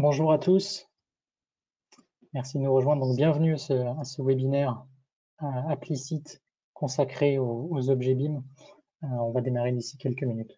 Bonjour à tous, merci de nous rejoindre. Donc, bienvenue à ce webinaire Applicite consacré aux objets BIM. On va démarrer d'ici quelques minutes.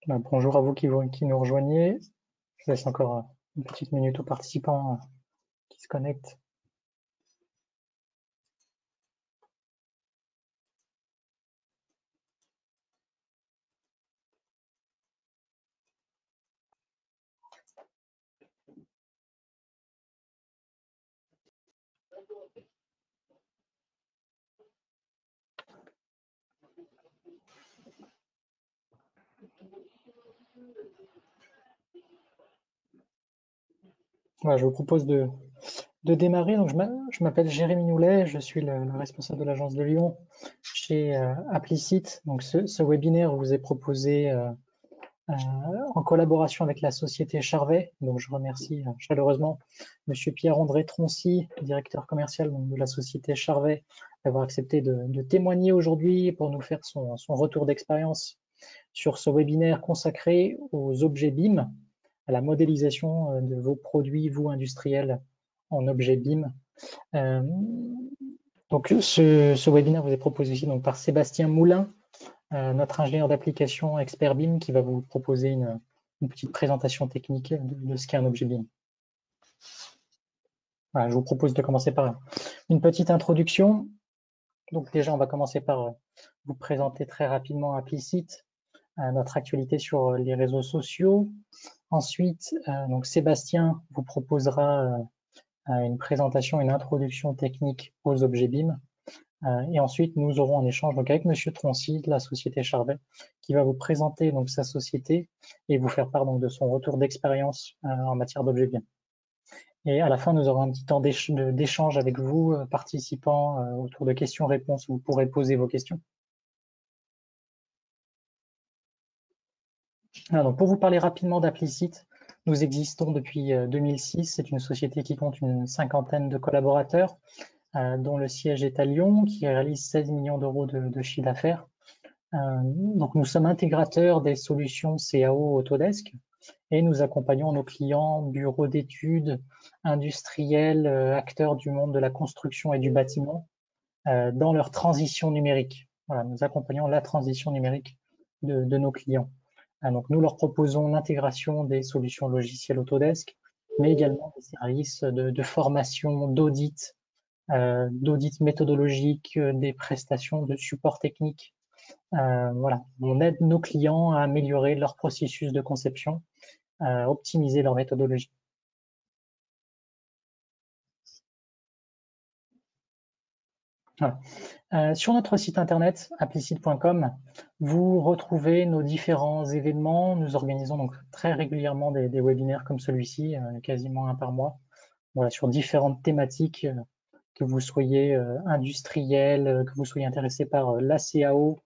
Bonjour à vous qui nous rejoignez. Je laisse encore une petite minute aux participants qui se connectent. Voilà, je vous propose de démarrer. Donc, je m'appelle Jérémy Noulet, je suis le responsable de l'agence de Lyon chez Applicite. Donc, ce webinaire vous est proposé en collaboration avec la société Charvet. Donc, je remercie chaleureusement Monsieur Pierre-André Troncy, directeur commercial de la société Charvet, d'avoir accepté de témoigner aujourd'hui pour nous faire son retour d'expérience sur ce webinaire consacré aux objets BIM, à la modélisation de vos produits, vous industriels, en objets BIM. Donc, ce webinaire vous est proposé ici donc, par Sébastien Moulin, notre ingénieur d'application expert BIM, qui va vous proposer une petite présentation technique de ce qu'est un objet BIM. Voilà, je vous propose de commencer par une petite introduction. Donc déjà, on va commencer par vous présenter très rapidement Applicite, notre actualité sur les réseaux sociaux. Ensuite, donc Sébastien vous proposera une présentation, une introduction technique aux objets BIM. Et ensuite, nous aurons un échange donc, avec Monsieur Troncy de la société Charvet, qui va vous présenter donc, sa société et vous faire part donc, de son retour d'expérience en matière d'objets BIM. Et à la fin, nous aurons un petit temps d'échange avec vous, participants, autour de questions-réponses où vous pourrez poser vos questions. Donc, pour vous parler rapidement d'Applicite, nous existons depuis 2006. C'est une société qui compte une cinquantaine de collaborateurs, dont le siège est à Lyon, qui réalise 16 millions d'euros de chiffre d'affaires. Donc, nous sommes intégrateurs des solutions CAO Autodesk et nous accompagnons nos clients, bureaux d'études, industriels, acteurs du monde de la construction et du bâtiment dans leur transition numérique. Voilà, nous accompagnons la transition numérique de nos clients. Donc, nous leur proposons l'intégration des solutions logicielles Autodesk, mais également des services de formation, d'audit méthodologique, des prestations de support technique. Voilà, on aide nos clients à améliorer leur processus de conception, à optimiser leur méthodologie. Voilà. Sur notre site internet applicite.com, vous retrouvez nos différents événements. Nous organisons donc très régulièrement des webinaires comme celui-ci, quasiment un par mois, voilà, sur différentes thématiques, que vous soyez industriel, que vous soyez intéressé par la CAO,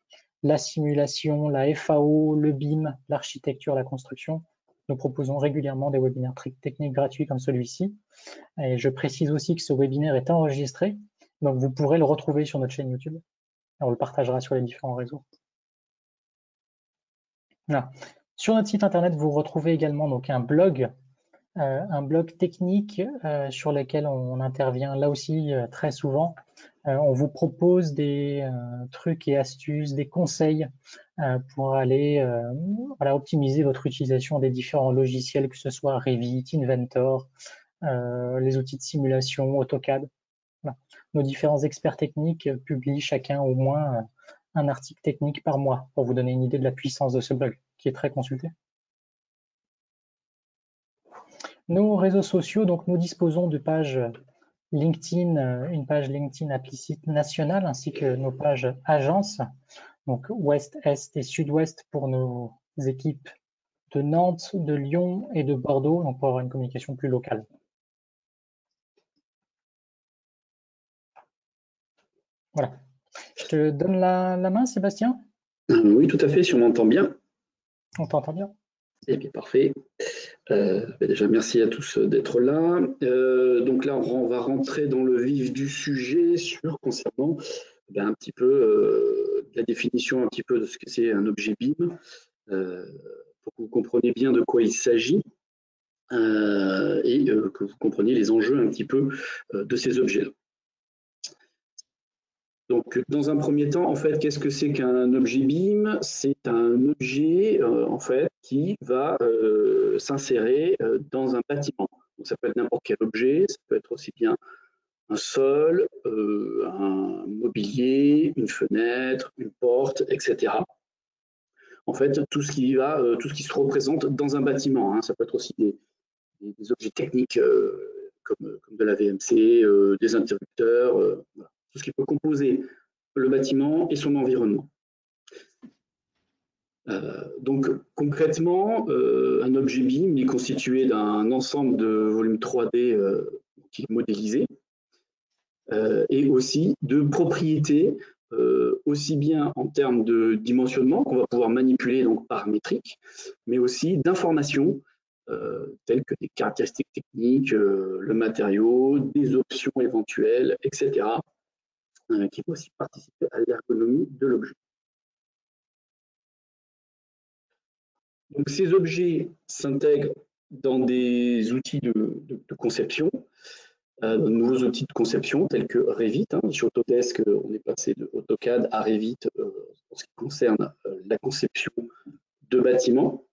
la simulation, la FAO, le BIM, l'architecture, la construction. Nous proposons régulièrement des webinaires techniques gratuits comme celui-ci. Et je précise aussi que ce webinaire est enregistré, donc vous pourrez le retrouver sur notre chaîne YouTube. et on le partagera sur les différents réseaux. Voilà. Sur notre site internet, vous retrouvez également donc un blog technique sur lequel on intervient là aussi très souvent. On vous propose des trucs et astuces, des conseils pour aller voilà, optimiser votre utilisation des différents logiciels, que ce soit Revit, Inventor, les outils de simulation, AutoCAD. Voilà. Nos différents experts techniques publient chacun au moins un article technique par mois pour vous donner une idée de la puissance de ce blog qui est très consulté. Nos réseaux sociaux, donc nous disposons de pages LinkedIn, une page LinkedIn Applicite nationale, ainsi que nos pages agences, donc Ouest, Est et Sud-Ouest pour nos équipes de Nantes, de Lyon et de Bordeaux, donc pour avoir une communication plus locale. Voilà. Je te donne la main, Sébastien? Oui, tout à fait, si on m'entend bien. On t'entend bien? Eh bien, parfait. Déjà, merci à tous d'être là. Donc là, on va rentrer dans le vif du sujet concernant un petit peu la définition un petit peu de ce que c'est un objet BIM, pour que vous compreniez bien de quoi il s'agit et que vous compreniez les enjeux un petit peu de ces objets-là. Donc, dans un premier temps, en fait, qu'est-ce que c'est qu'un objet BIM? C'est un objet, en fait, qui va s'insérer dans un bâtiment. Donc, ça peut être n'importe quel objet, ça peut être aussi bien un sol, un mobilier, une fenêtre, une porte, etc. En fait, tout ce qui se représente dans un bâtiment, hein. Ça peut être aussi des objets techniques comme de la VMC, des interrupteurs, voilà. Tout ce qui peut composer le bâtiment et son environnement. Donc concrètement, un objet BIM est constitué d'un ensemble de volumes 3D qui est modélisé et aussi de propriétés aussi bien en termes de dimensionnement qu'on va pouvoir manipuler donc paramétrique, mais aussi d'informations telles que des caractéristiques techniques, le matériau, des options éventuelles, etc. Qui vont aussi participer à l'ergonomie de l'objet. Donc, ces objets s'intègrent dans des outils de conception, de nouveaux outils de conception tels que Revit. Chez Autodesk, on est passé de AutoCAD à Revit en ce qui concerne la conception de bâtiments.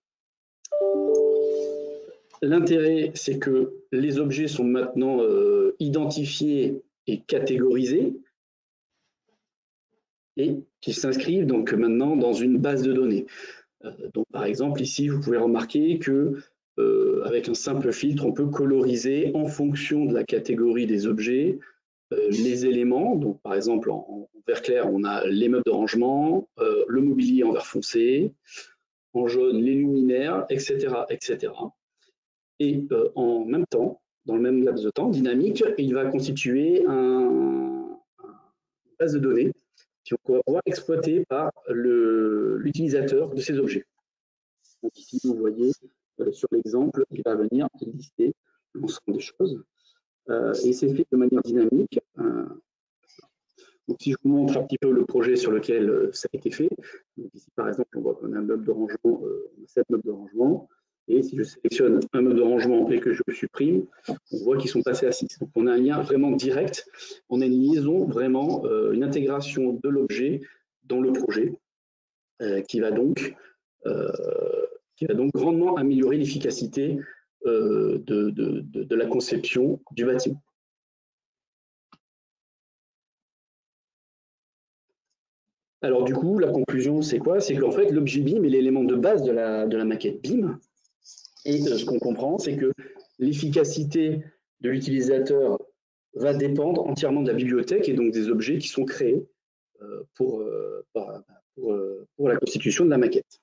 L'intérêt, c'est que les objets sont maintenant identifiés et catégorisés et qu'ils s'inscrivent donc maintenant dans une base de données. Donc, par exemple, ici, vous pouvez remarquer que avec un simple filtre, on peut coloriser en fonction de la catégorie des objets les éléments. Donc, par exemple, en vert clair, on a les meubles de rangement, le mobilier en vert foncé, en jaune, les luminaires, etc., etc. Et en même temps, dans le même laps de temps dynamique, il va constituer une base de données qu'on va pouvoir exploiter par l'utilisateur de ces objets. Donc ici, vous voyez sur l'exemple, il va venir lister l'ensemble des choses et c'est fait de manière dynamique. Donc si je vous montre un petit peu le projet sur lequel ça a été fait, donc ici par exemple, on voit qu'on a un meuble de rangement, 7 meubles de rangement, et si je sélectionne un meuble de rangement et que je le supprime, on voit qu'ils sont passés à 6. Donc on a un lien vraiment direct, on a une liaison vraiment, une intégration de l'objet dans le projet qui va donc grandement améliorer l'efficacité de la conception du bâtiment. Alors du coup, la conclusion, c'est quoi? C'est qu'en fait, l'objet BIM est l'élément de base de la maquette BIM. Et ce qu'on comprend, c'est que l'efficacité de l'utilisateur va dépendre entièrement de la bibliothèque et donc des objets qui sont créés pour la constitution de la maquette.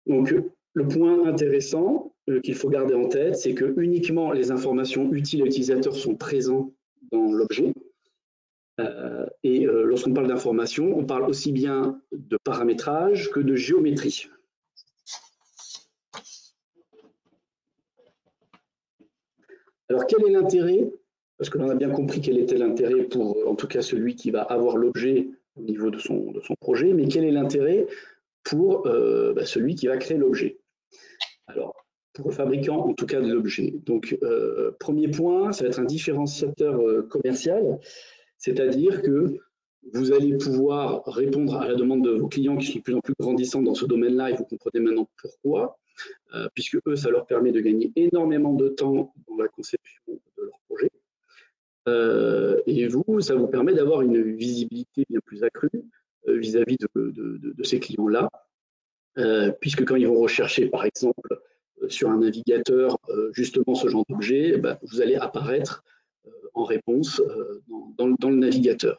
Donc, le point intéressant qu'il faut garder en tête, c'est que uniquement les informations utiles à l'utilisateur sont présentes dans l'objet. Et lorsqu'on parle d'information, on parle aussi bien de paramétrage que de géométrie. Alors, quel est l'intérêt parce que l'on a bien compris quel était l'intérêt pour, en tout cas, celui qui va avoir l'objet au niveau de son projet, mais quel est l'intérêt pour celui qui va créer l'objet. Alors, pour le fabricant, en tout cas, de l'objet. Donc, premier point, ça va être un différenciateur commercial, c'est-à-dire que vous allez pouvoir répondre à la demande de vos clients qui sont de plus en plus grandissants dans ce domaine-là, et vous comprenez maintenant pourquoi, puisque eux, ça leur permet de gagner énormément de temps dans la conception de leur projet. Et vous, ça vous permet d'avoir une visibilité bien plus accrue vis-à-vis de ces clients-là, puisque quand ils vont rechercher, par exemple, sur un navigateur, justement ce genre d'objet, vous allez apparaître en réponse dans le navigateur.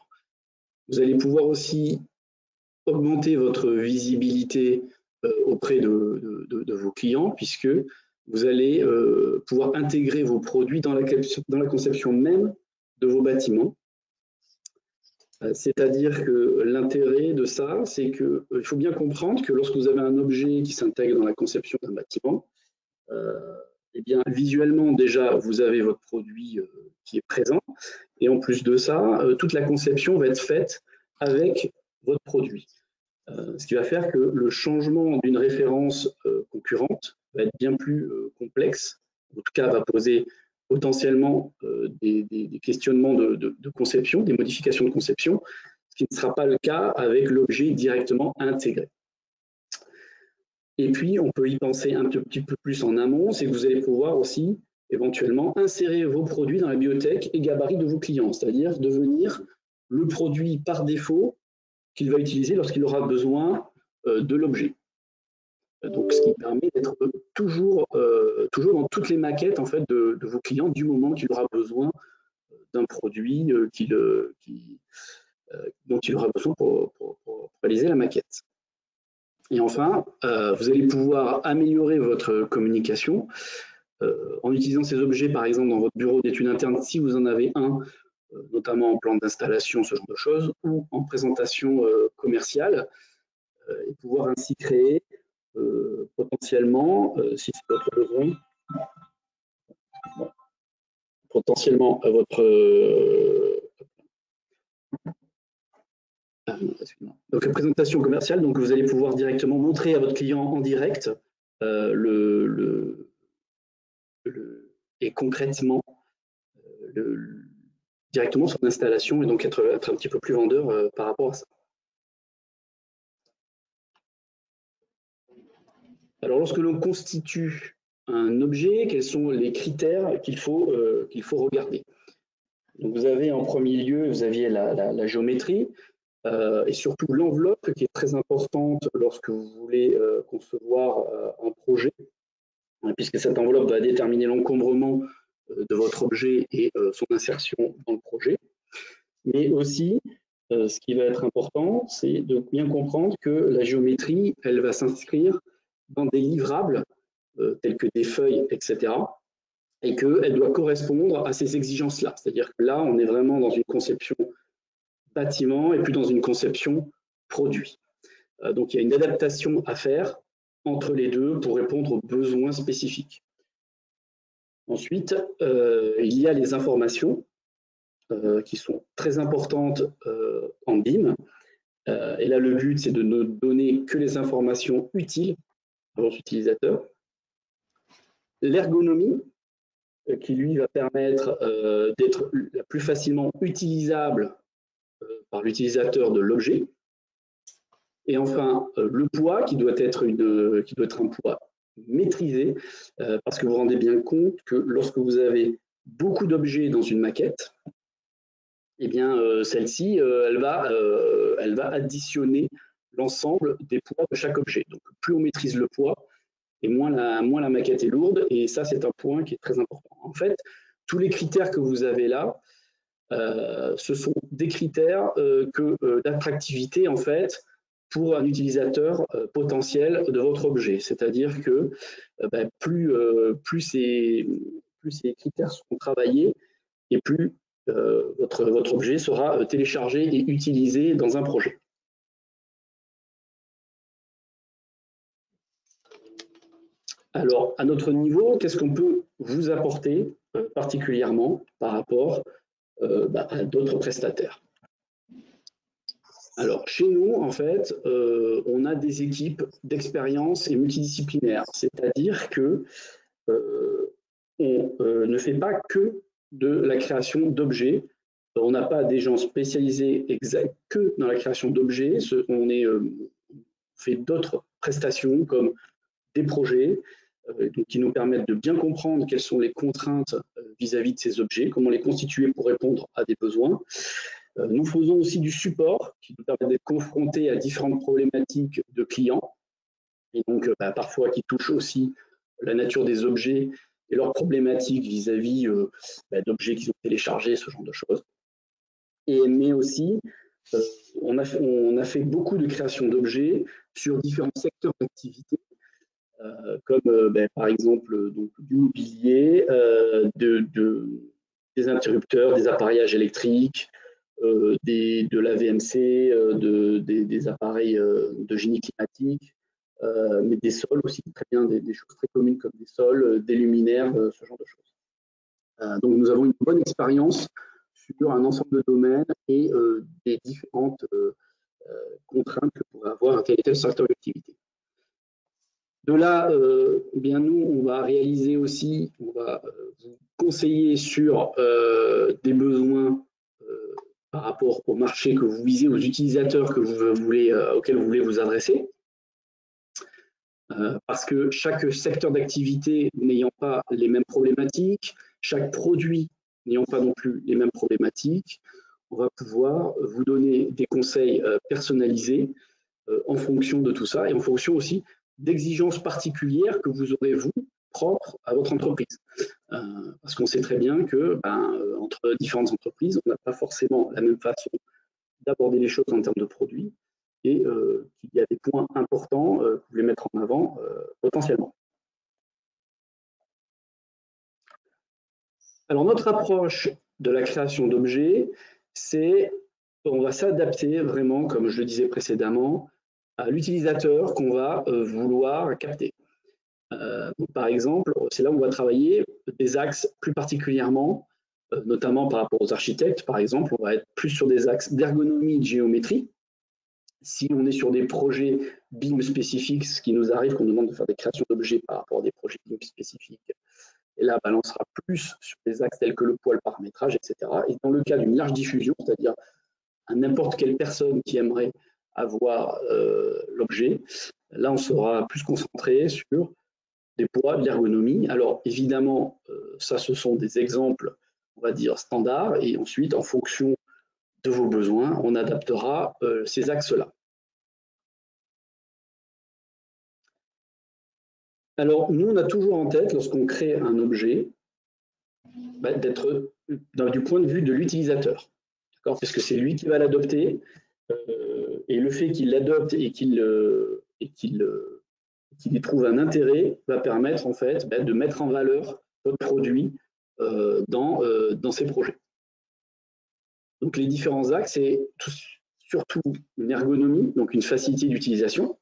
Vous allez pouvoir aussi augmenter votre visibilité auprès de vos clients, puisque vous allez pouvoir intégrer vos produits dans la conception même de vos bâtiments. C'est-à-dire que l'intérêt de ça, c'est qu'il faut bien comprendre que lorsque vous avez un objet qui s'intègre dans la conception d'un bâtiment, eh bien, visuellement, déjà, vous avez votre produit qui est présent. Et en plus de ça, toute la conception va être faite avec votre produit. Ce qui va faire que le changement d'une référence concurrente va être bien plus complexe, en tout cas va poser potentiellement des questionnements de conception, des modifications de conception, ce qui ne sera pas le cas avec l'objet directement intégré. Et puis, on peut y penser un petit peu plus en amont, c'est que vous allez pouvoir aussi éventuellement insérer vos produits dans la bibliothèque et gabarit de vos clients, c'est-à-dire devenir le produit par défaut qu'il va utiliser lorsqu'il aura besoin de l'objet. Donc, ce qui permet d'être toujours dans toutes les maquettes en fait, de vos clients du moment qu'il aura besoin d'un produit dont il aura besoin pour réaliser la maquette. Et enfin, vous allez pouvoir améliorer votre communication en utilisant ces objets, par exemple, dans votre bureau d'études internes, si vous en avez un, notamment en plan d'installation, ce genre de choses, ou en présentation commerciale, et pouvoir ainsi créer potentiellement, si c'est votre besoin, potentiellement à votre donc la présentation commerciale, donc vous allez pouvoir directement montrer à votre client en direct et concrètement directement son installation et donc être un petit peu plus vendeur par rapport à ça. Alors lorsque l'on constitue un objet, quels sont les critères qu'il faut regarder? Donc vous avez en premier lieu, vous aviez la géométrie et surtout l'enveloppe qui est très importante lorsque vous voulez concevoir un projet, puisque cette enveloppe va déterminer l'encombrement de votre objet et son insertion dans le projet. Mais aussi, ce qui va être important, c'est de bien comprendre que la géométrie, elle va s'inscrire dans des livrables tels que des feuilles, etc. Et qu'elle doit correspondre à ces exigences-là. C'est-à-dire que là, on est vraiment dans une conception bâtiment et plus dans une conception produit. Donc, il y a une adaptation à faire entre les deux pour répondre aux besoins spécifiques. Ensuite, il y a les informations qui sont très importantes en BIM. Et là, le but, c'est de ne donner que les informations utiles à votre utilisateur. L'ergonomie, qui lui va permettre d'être la plus facilement utilisable par l'utilisateur de l'objet. Et enfin, le poids qui doit être un poids maîtrisé, parce que vous vous rendez bien compte que lorsque vous avez beaucoup d'objets dans une maquette, eh bien celle-ci, elle va additionner l'ensemble des poids de chaque objet. Donc plus on maîtrise le poids, et moins la maquette est lourde, et ça c'est un point qui est très important. En fait, tous les critères que vous avez là, ce sont des critères d'attractivité en fait pour un utilisateur potentiel de votre objet. C'est-à-dire que plus ces critères seront travaillés et plus votre objet sera téléchargé et utilisé dans un projet. Alors, à notre niveau, qu'est-ce qu'on peut vous apporter particulièrement par rapport à d'autres prestataires. Alors, chez nous, en fait, on a des équipes d'expérience et multidisciplinaires, c'est-à-dire que on ne fait pas que de la création d'objets. On n'a pas des gens spécialisés que dans la création d'objets. On fait d'autres prestations comme des projets qui nous permettent de bien comprendre quelles sont les contraintes vis-à-vis de ces objets, comment les constituer pour répondre à des besoins. Nous faisons aussi du support qui nous permet d'être confrontés à différentes problématiques de clients et donc parfois qui touchent aussi la nature des objets et leurs problématiques vis-à-vis d'objets qu'ils ont téléchargés, ce genre de choses. Mais aussi, on a fait beaucoup de création d'objets sur différents secteurs d'activité, comme par exemple du mobilier, des interrupteurs, des appareillages électriques, de la VMC, des appareils de génie climatique, mais des sols aussi, très bien, des choses très communes comme des sols, des luminaires, ce genre de choses. Donc nous avons une bonne expérience sur un ensemble de domaines et des différentes contraintes que pourrait avoir un tel et tel secteur d'activité. De là, bien nous, on va réaliser aussi, on va vous conseiller sur des besoins par rapport au marché que vous visez, aux utilisateurs que auxquels vous voulez vous adresser. Parce que chaque secteur d'activité n'ayant pas les mêmes problématiques, chaque produit n'ayant pas non plus les mêmes problématiques, on va pouvoir vous donner des conseils personnalisés en fonction de tout ça et en fonction aussi d'exigences particulières que vous aurez, vous, propres à votre entreprise. Parce qu'on sait très bien que entre différentes entreprises, on n'a pas forcément la même façon d'aborder les choses en termes de produits et qu'il y a des points importants que vous voulez mettre en avant potentiellement. Alors, notre approche de la création d'objets, c'est on va s'adapter vraiment, comme je le disais précédemment, à l'utilisateur qu'on va vouloir capter. Donc, par exemple, c'est là où on va travailler des axes plus particulièrement, notamment par rapport aux architectes, par exemple, on va être plus sur des axes d'ergonomie et de géométrie. Si on est sur des projets BIM spécifiques, ce qui nous arrive qu'on nous demande de faire des créations d'objets par rapport à des projets BIM spécifiques, et là, on sera plus sur des axes tels que le poids, le paramétrage, etc. Et dans le cas d'une large diffusion, c'est-à-dire à n'importe quelle personne qui aimerait avoir l'objet, là, on sera plus concentré sur des poids, de l'ergonomie. Alors, évidemment, ça, ce sont des exemples, on va dire, standards. Et ensuite, en fonction de vos besoins, on adaptera ces axes-là. Alors, nous, on a toujours en tête, lorsqu'on crée un objet, d'être du point de vue de l'utilisateur, parce que c'est lui qui va l'adopter, et le fait qu'il l'adopte et qu'il y trouve un intérêt va permettre en fait de mettre en valeur votre produit dans ses projets. Donc, les différents axes, c'est surtout une ergonomie, donc une facilité d'utilisation.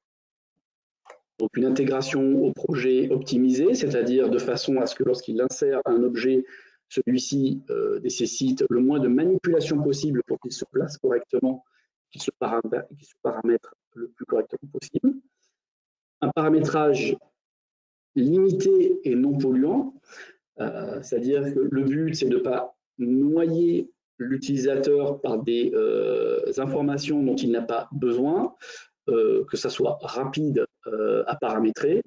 Donc une intégration au projet optimisé, c'est-à-dire de façon à ce que lorsqu'il insère un objet, celui-ci nécessite le moins de manipulation possible pour qu'il se place correctement, qu'il se paramètre le plus correctement possible. Un paramétrage limité et non polluant, c'est-à-dire que le but, c'est de ne pas noyer l'utilisateur par des informations dont il n'a pas besoin, que ça soit rapide à paramétrer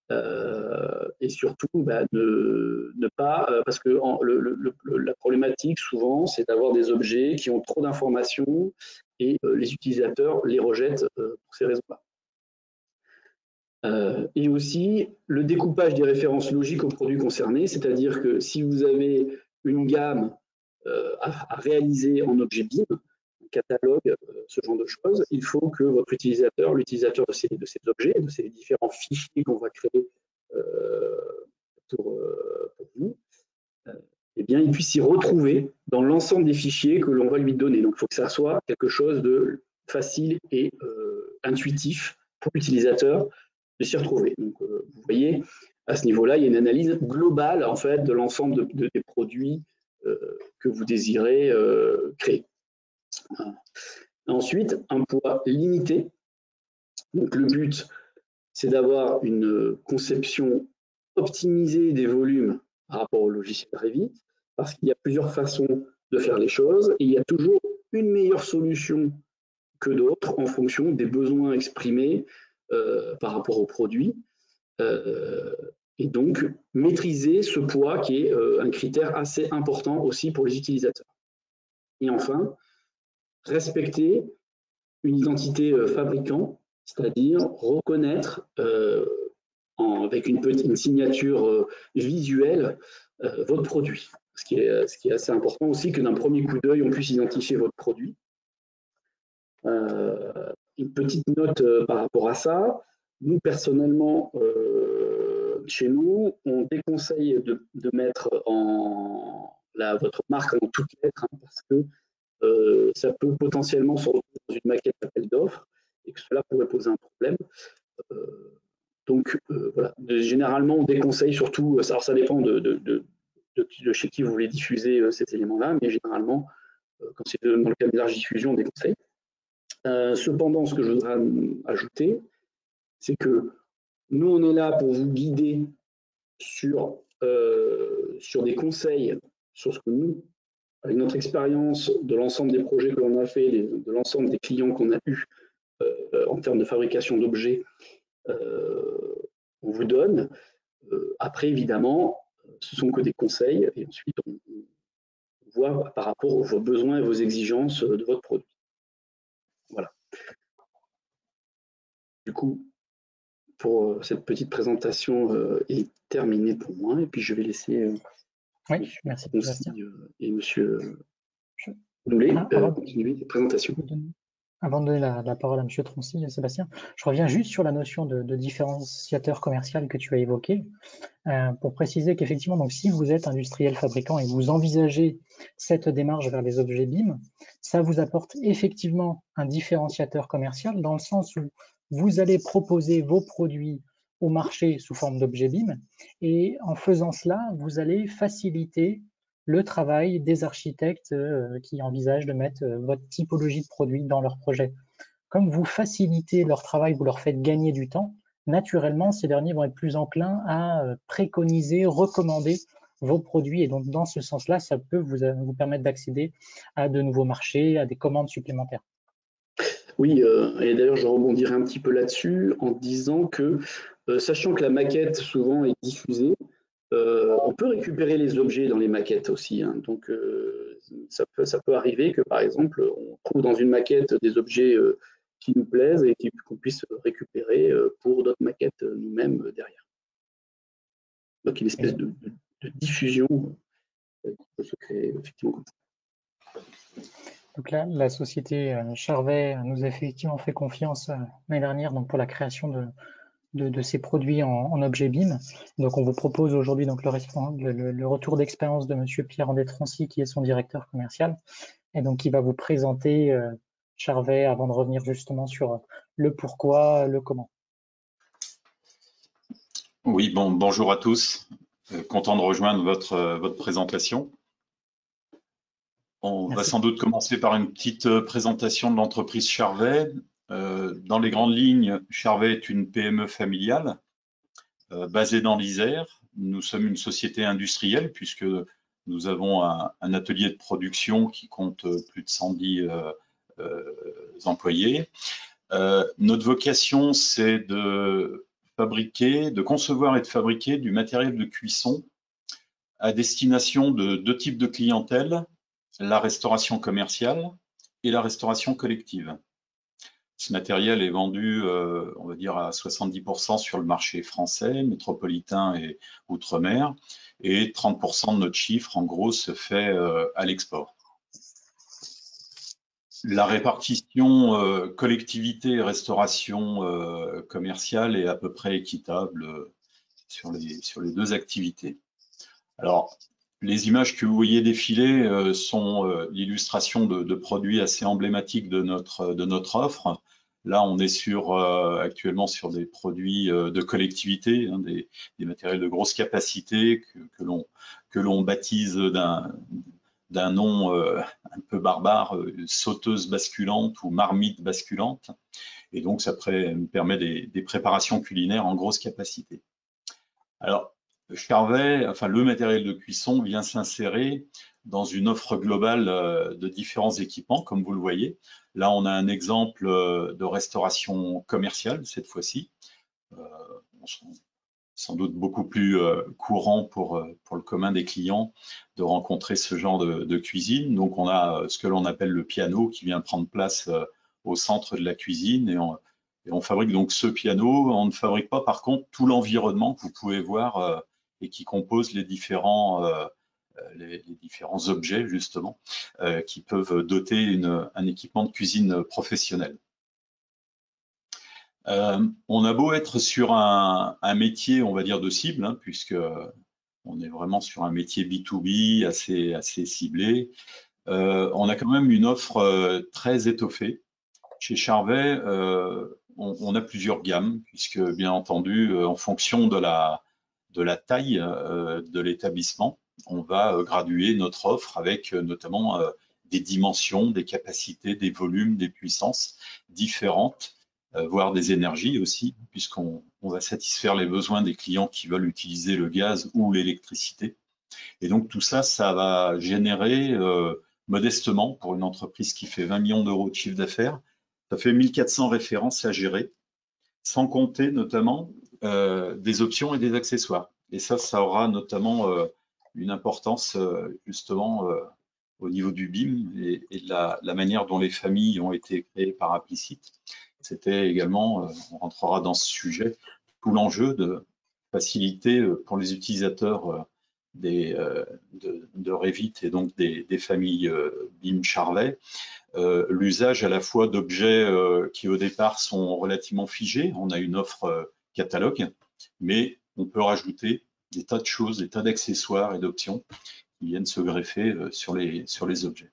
et surtout ne pas, parce que la problématique souvent c'est d'avoir des objets qui ont trop d'informations et les utilisateurs les rejettent pour ces raisons-là. Et aussi le découpage des références logiques aux produits concernés, c'est-à-dire que si vous avez une gamme à réaliser en objet BIM, catalogue, ce genre de choses, il faut que votre utilisateur, l'utilisateur de ces objets, de ces différents fichiers qu'on va créer pour vous, eh bien, il puisse s'y retrouver dans l'ensemble des fichiers que l'on va lui donner. Donc, il faut que ça soit quelque chose de facile et intuitif pour l'utilisateur de s'y retrouver. Donc, vous voyez, à ce niveau-là, il y a une analyse globale en fait de l'ensemble des produits que vous désirez créer. Ensuite, un poids limité. Donc le but, c'est d'avoir une conception optimisée des volumes par rapport au logiciel Revit, parce qu'il y a plusieurs façons de faire les choses et il y a toujours une meilleure solution que d'autres en fonction des besoins exprimés par rapport au produit. Et donc, maîtriser ce poids qui est un critère assez important aussi pour les utilisateurs. Et enfin, respecter une identité fabricant, c'est-à-dire reconnaître avec une signature visuelle votre produit. Ce qui est assez important aussi, que d'un premier coup d'œil, on puisse identifier votre produit. Une petite note par rapport à ça. Nous, personnellement, chez nous, on déconseille de mettre votre marque en toutes lettres, hein, parce que ça peut potentiellement se retrouver dans une maquette d'appel d'offres et que cela pourrait poser un problème. Donc, voilà. Généralement, on déconseille surtout, alors ça dépend de chez qui vous voulez diffuser ces éléments-là, mais généralement, quand c'est dans le cas de large diffusion, on déconseille. Cependant, ce que je voudrais ajouter, c'est que nous, on est là pour vous guider sur des conseils, sur ce que nous, avec notre expérience de l'ensemble des projets que l'on a fait, de l'ensemble des clients qu'on a eus en termes de fabrication d'objets, on vous donne. Après, évidemment, ce sont que des conseils et ensuite on voit par rapport à vos besoins et vos exigences de votre produit. Voilà. Du coup, pour cette petite présentation est terminée pour moi et puis je vais laisser oui, merci Sébastien. Et monsieur Doulet continuer cette présentation. Avant de donner la parole à M. Troncy, Sébastien, je reviens juste sur la notion de différenciateur commercial que tu as évoqué, pour préciser qu'effectivement, donc si vous êtes industriel fabricant et vous envisagez cette démarche vers les objets BIM, ça vous apporte effectivement un différenciateur commercial dans le sens où vous allez proposer vos produits au marché sous forme d'objets BIM et en faisant cela, vous allez faciliter le travail des architectes qui envisagent de mettre votre typologie de produit dans leur projet. Comme vous facilitez leur travail, vous leur faites gagner du temps, naturellement, ces derniers vont être plus enclins à préconiser, recommander vos produits. Et donc, dans ce sens-là, ça peut vous permettre d'accéder à de nouveaux marchés, à des commandes supplémentaires. Oui, et d'ailleurs, je rebondirai un petit peu là-dessus en disant que, sachant que la maquette souvent est diffusée, on peut récupérer les objets dans les maquettes aussi, hein. Donc, ça peut arriver que, par exemple, on trouve dans une maquette des objets qui nous plaisent et qu'on puisse récupérer pour d'autres maquettes nous-mêmes derrière. Donc, une espèce de diffusion qui peut se créer effectivement comme ça. Donc là, la société Charvet nous a effectivement fait confiance l'année dernière donc pour la création de ces produits en objet BIM. Donc on vous propose aujourd'hui donc le retour d'expérience de Monsieur Pierre-André Troncy, qui est son directeur commercial, et donc qui va vous présenter Charvet avant de revenir justement sur le pourquoi, le comment. Oui, bonjour à tous. Content de rejoindre votre présentation. On va sans doute commencer par une petite présentation de l'entreprise Charvet. Dans les grandes lignes, Charvet est une PME familiale basée dans l'Isère. Nous sommes une société industrielle puisque nous avons un atelier de production qui compte plus de 110 employés. Notre vocation, c'est de concevoir et de fabriquer du matériel de cuisson à destination de deux types de clientèle, la restauration commerciale et la restauration collective. Ce matériel est vendu, on va dire, à 70% sur le marché français, métropolitain et outre-mer, et 30% de notre chiffre, en gros, se fait à l'export. La répartition collectivité et restauration commerciale est à peu près équitable sur les deux activités. Alors, les images que vous voyez défiler sont l'illustration de produits assez emblématiques de notre offre. Là, on est actuellement sur des produits de collectivité, hein, des matériels de grosse capacité que l'on baptise d'un nom un peu barbare, sauteuse basculante ou marmite basculante. Et donc, ça permet des préparations culinaires en grosse capacité. Alors, Charvet, enfin le matériel de cuisson vient s'insérer dans une offre globale de différents équipements, comme vous le voyez. Là, on a un exemple de restauration commerciale cette fois-ci. Sans doute beaucoup plus courant pour le commun des clients de rencontrer ce genre de cuisine. Donc, on a ce que l'on appelle le piano qui vient prendre place au centre de la cuisine et on fabrique donc ce piano. On ne fabrique pas par contre tout l'environnement que vous pouvez voir et qui compose les différents objets justement qui peuvent doter un équipement de cuisine professionnel. On a beau être sur un métier, on va dire, de cible, hein, puisque on est vraiment sur un métier B2B assez ciblé. On a quand même une offre très étoffée. Chez Charvet, on a plusieurs gammes, puisque bien entendu, en fonction de la taille de l'établissement, on va graduer notre offre avec notamment des dimensions, des capacités, des volumes, des puissances différentes, voire des énergies aussi, puisqu'on va satisfaire les besoins des clients qui veulent utiliser le gaz ou l'électricité. Et donc tout ça, ça va générer modestement, pour une entreprise qui fait 20 millions d'euros de chiffre d'affaires, ça fait 1400 références à gérer, sans compter notamment des options et des accessoires. Et ça aura notamment une importance justement au niveau du BIM et de la manière dont les familles ont été créées par Applicite. C'était également, on rentrera dans ce sujet, tout l'enjeu de faciliter pour les utilisateurs de Revit et donc des familles BIM Charvet, l'usage à la fois d'objets qui au départ sont relativement figés. On a une offre catalogue, mais on peut rajouter des tas de choses, des tas d'accessoires et d'options qui viennent se greffer sur les objets.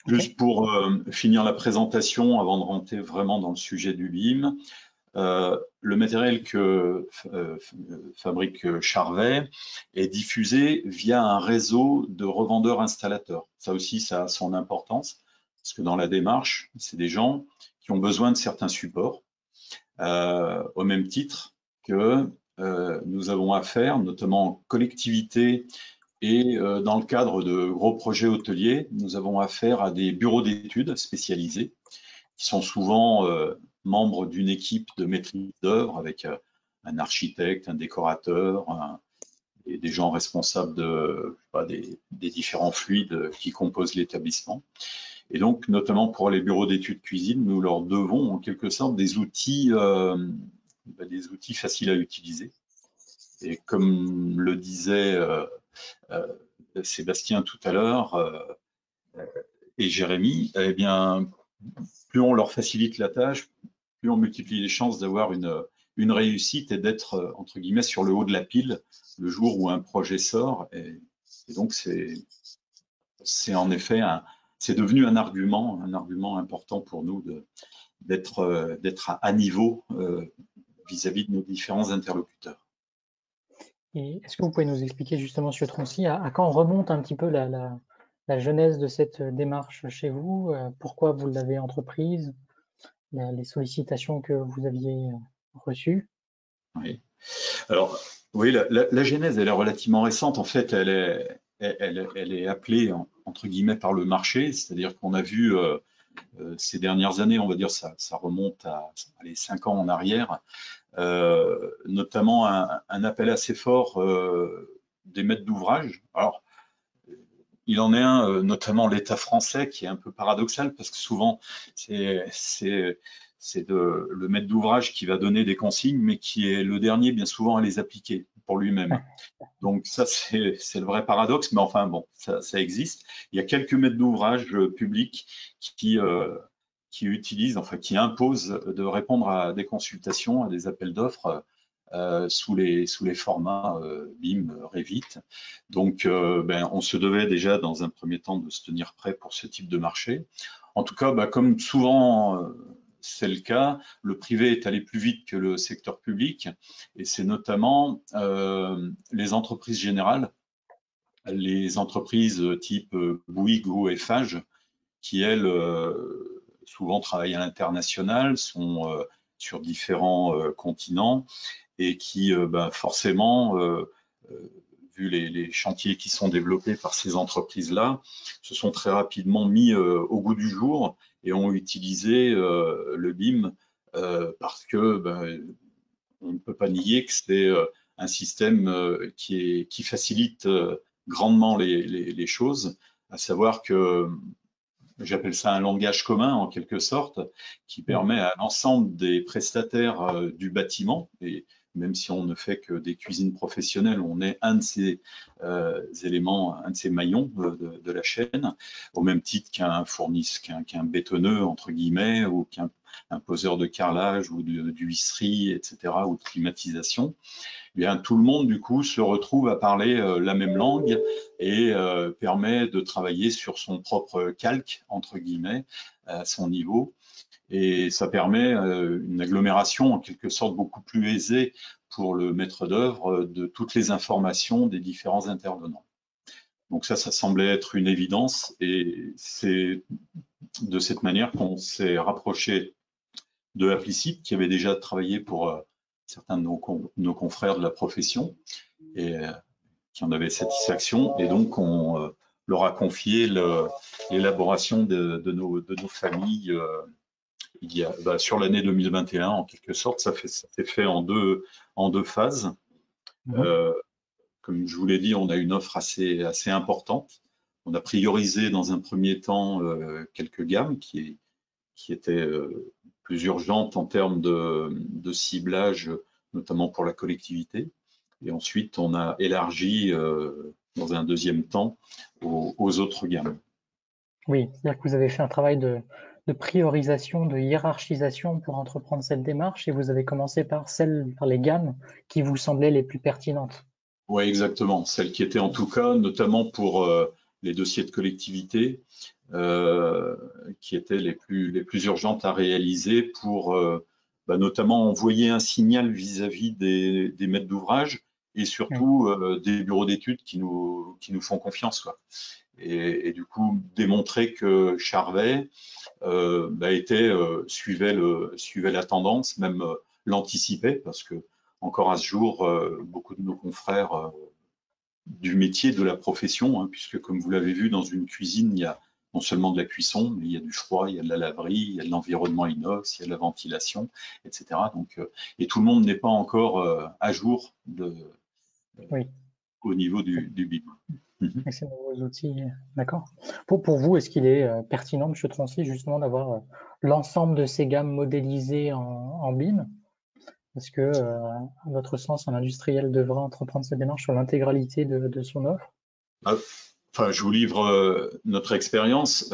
Juste pour finir la présentation, avant de rentrer vraiment dans le sujet du BIM, le matériel que fabrique Charvet est diffusé via un réseau de revendeurs installateurs. Ça aussi, ça a son importance, parce que dans la démarche, c'est des gens qui ont besoin de certains supports, au même titre que nous avons affaire, notamment en collectivité, et dans le cadre de gros projets hôteliers, nous avons affaire à des bureaux d'études spécialisés qui sont souvent membres d'une équipe de maîtrise d'œuvre avec un architecte, un décorateur, et des gens responsables des différents fluides qui composent l'établissement. Et donc, notamment pour les bureaux d'études cuisine, nous leur devons en quelque sorte des outils faciles à utiliser. Et comme le disait Sébastien tout à l'heure et Jérémy, eh bien, plus on leur facilite la tâche, plus on multiplie les chances d'avoir une réussite et d'être, entre guillemets, sur le haut de la pile le jour où un projet sort. Et donc, c'est en effet, c'est devenu un argument important pour nous d'être à niveau vis-à-vis de nos différents interlocuteurs. Et est-ce que vous pouvez nous expliquer justement sur Troncy, à quand remonte un petit peu la genèse de cette démarche chez vous, pourquoi vous l'avez entreprise, les sollicitations que vous aviez reçues? Oui. Alors, oui, la genèse, elle est relativement récente. En fait, elle est appelée, entre guillemets, par le marché, c'est-à-dire qu'on a vu ces dernières années, on va dire, ça remonte à 5 ans en arrière, notamment un appel assez fort des maîtres d'ouvrage. Alors, il en est un, notamment l'État français, qui est un peu paradoxal, parce que souvent, c'est le maître d'ouvrage qui va donner des consignes, mais qui est le dernier, bien souvent, à les appliquer pour lui-même. Donc ça, c'est le vrai paradoxe, mais enfin bon, ça existe. Il y a quelques maîtres d'ouvrage publics qui utilisent, enfin qui imposent de répondre à des consultations, à des appels d'offres sous les formats BIM, Revit. Donc on se devait déjà dans un premier temps de se tenir prêt pour ce type de marché. En tout cas, comme souvent c'est le cas, le privé est allé plus vite que le secteur public, et c'est notamment les entreprises générales, les entreprises type Bouygues ou Eiffage, qui elles souvent travaillent à l'international, sont sur différents continents, et qui forcément, vu les chantiers qui sont développés par ces entreprises-là, se sont très rapidement mis au goût du jour et ont utilisé le BIM parce que on ne peut pas nier que c'est un système qui facilite grandement les choses, à savoir que j'appelle ça un langage commun en quelque sorte, qui permet à l'ensemble des prestataires du bâtiment, et même si on ne fait que des cuisines professionnelles, on est un de ces éléments, un de ces maillons de la chaîne, au même titre qu'un bétonneux, entre guillemets, ou qu'un poseur de carrelage ou d'huisserie, etc., ou de climatisation. Eh bien, tout le monde, du coup, se retrouve à parler la même langue et permet de travailler sur son propre calque, entre guillemets, à son niveau. Et ça permet une agglomération, en quelque sorte, beaucoup plus aisée pour le maître d'œuvre de toutes les informations des différents intervenants. Donc ça semblait être une évidence, et c'est de cette manière qu'on s'est rapproché de Applicit, qui avait déjà travaillé pour certains de nos confrères de la profession et qui en avaient satisfaction. Et donc, on leur a confié l'élaboration de nos familles sur l'année 2021, en quelque sorte. Ça s'est fait en deux phases. Comme je vous l'ai dit, on a une offre assez importante. On a priorisé dans un premier temps quelques gammes qui étaient plus urgentes en termes de ciblage, notamment pour la collectivité. Et ensuite, on a élargi dans un deuxième temps aux autres gammes. Oui, c'est-à-dire que vous avez fait un travail de priorisation, de hiérarchisation pour entreprendre cette démarche, et vous avez commencé par les gammes qui vous semblaient les plus pertinentes. Oui, exactement. Celles qui étaient en tout cas, notamment pour les dossiers de collectivité, qui étaient les plus urgentes à réaliser pour notamment envoyer un signal vis-à-vis des maîtres d'ouvrage et surtout des bureaux d'études qui nous font confiance, quoi. Et du coup, démontrer que Charvet suivait la tendance, même l'anticipait, parce que encore à ce jour, beaucoup de nos confrères du métier, de la profession, puisque comme vous l'avez vu, dans une cuisine, il y a non seulement de la cuisson, mais il y a du froid, il y a de la laverie, il y a de l'environnement inox, il y a de la ventilation, etc. Donc, et tout le monde n'est pas encore à jour au niveau du BIM. Avec ces nouveaux outils, d'accord. Pour vous, est-ce qu'il est pertinent, M. Troncy, justement d'avoir l'ensemble de ces gammes modélisées en BIM? Est-ce que, à votre sens, un industriel devrait entreprendre cette démarche sur l'intégralité de son offre? Enfin, je vous livre notre expérience.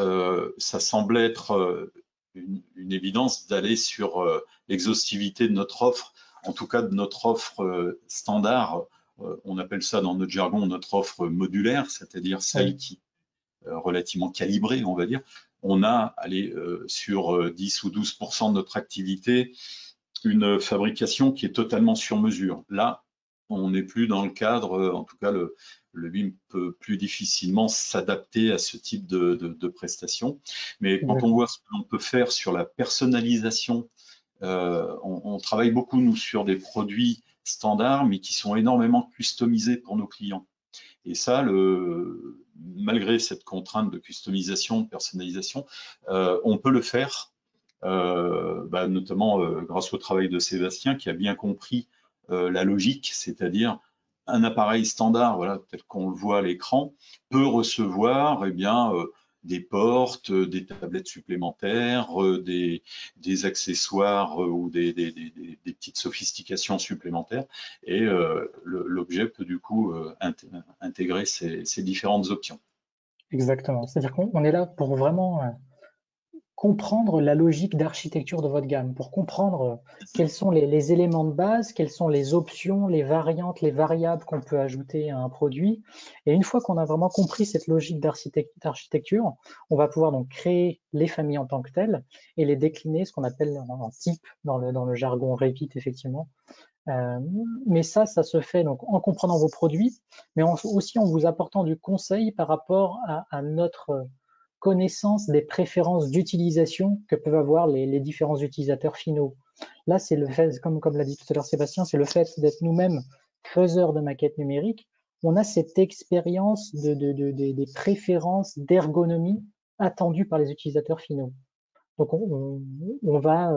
Ça semblait être une évidence d'aller sur l'exhaustivité de notre offre, en tout cas de notre offre standard. On appelle ça dans notre jargon notre offre modulaire, c'est-à-dire celle qui est relativement calibrée, on va dire. On a sur 10 ou 12% de notre activité une fabrication qui est totalement sur mesure. Là, on n'est plus dans le cadre, en tout cas le BIM peut plus difficilement s'adapter à ce type de prestations. Mais quand on voit ce que l'on peut faire sur la personnalisation, on travaille beaucoup, nous, sur des produits standards, mais qui sont énormément customisés pour nos clients. Et ça, malgré cette contrainte de customisation, de personnalisation, on peut le faire, notamment grâce au travail de Sébastien, qui a bien compris la logique, c'est-à-dire un appareil standard, voilà, tel qu'on le voit à l'écran, peut recevoir des portes, des tablettes supplémentaires, des accessoires ou des petites sophistications supplémentaires, et l'objet peut du coup intégrer ces différentes options. Exactement. C'est-à-dire qu'on est là pour vraiment comprendre la logique d'architecture de votre gamme, pour comprendre quels sont les éléments de base, quelles sont les options, les variantes, les variables qu'on peut ajouter à un produit. Et une fois qu'on a vraiment compris cette logique d'architecture, on va pouvoir donc créer les familles en tant que telles et les décliner, ce qu'on appelle en type dans le jargon Revit, effectivement. Mais ça se fait donc en comprenant vos produits, mais aussi en vous apportant du conseil par rapport à notre connaissance des préférences d'utilisation que peuvent avoir les différents utilisateurs finaux. Là, c'est le fait, comme l'a dit tout à l'heure Sébastien, c'est le fait d'être nous-mêmes faiseurs de maquettes numériques. On a cette expérience des préférences d'ergonomie attendues par les utilisateurs finaux. Donc, on va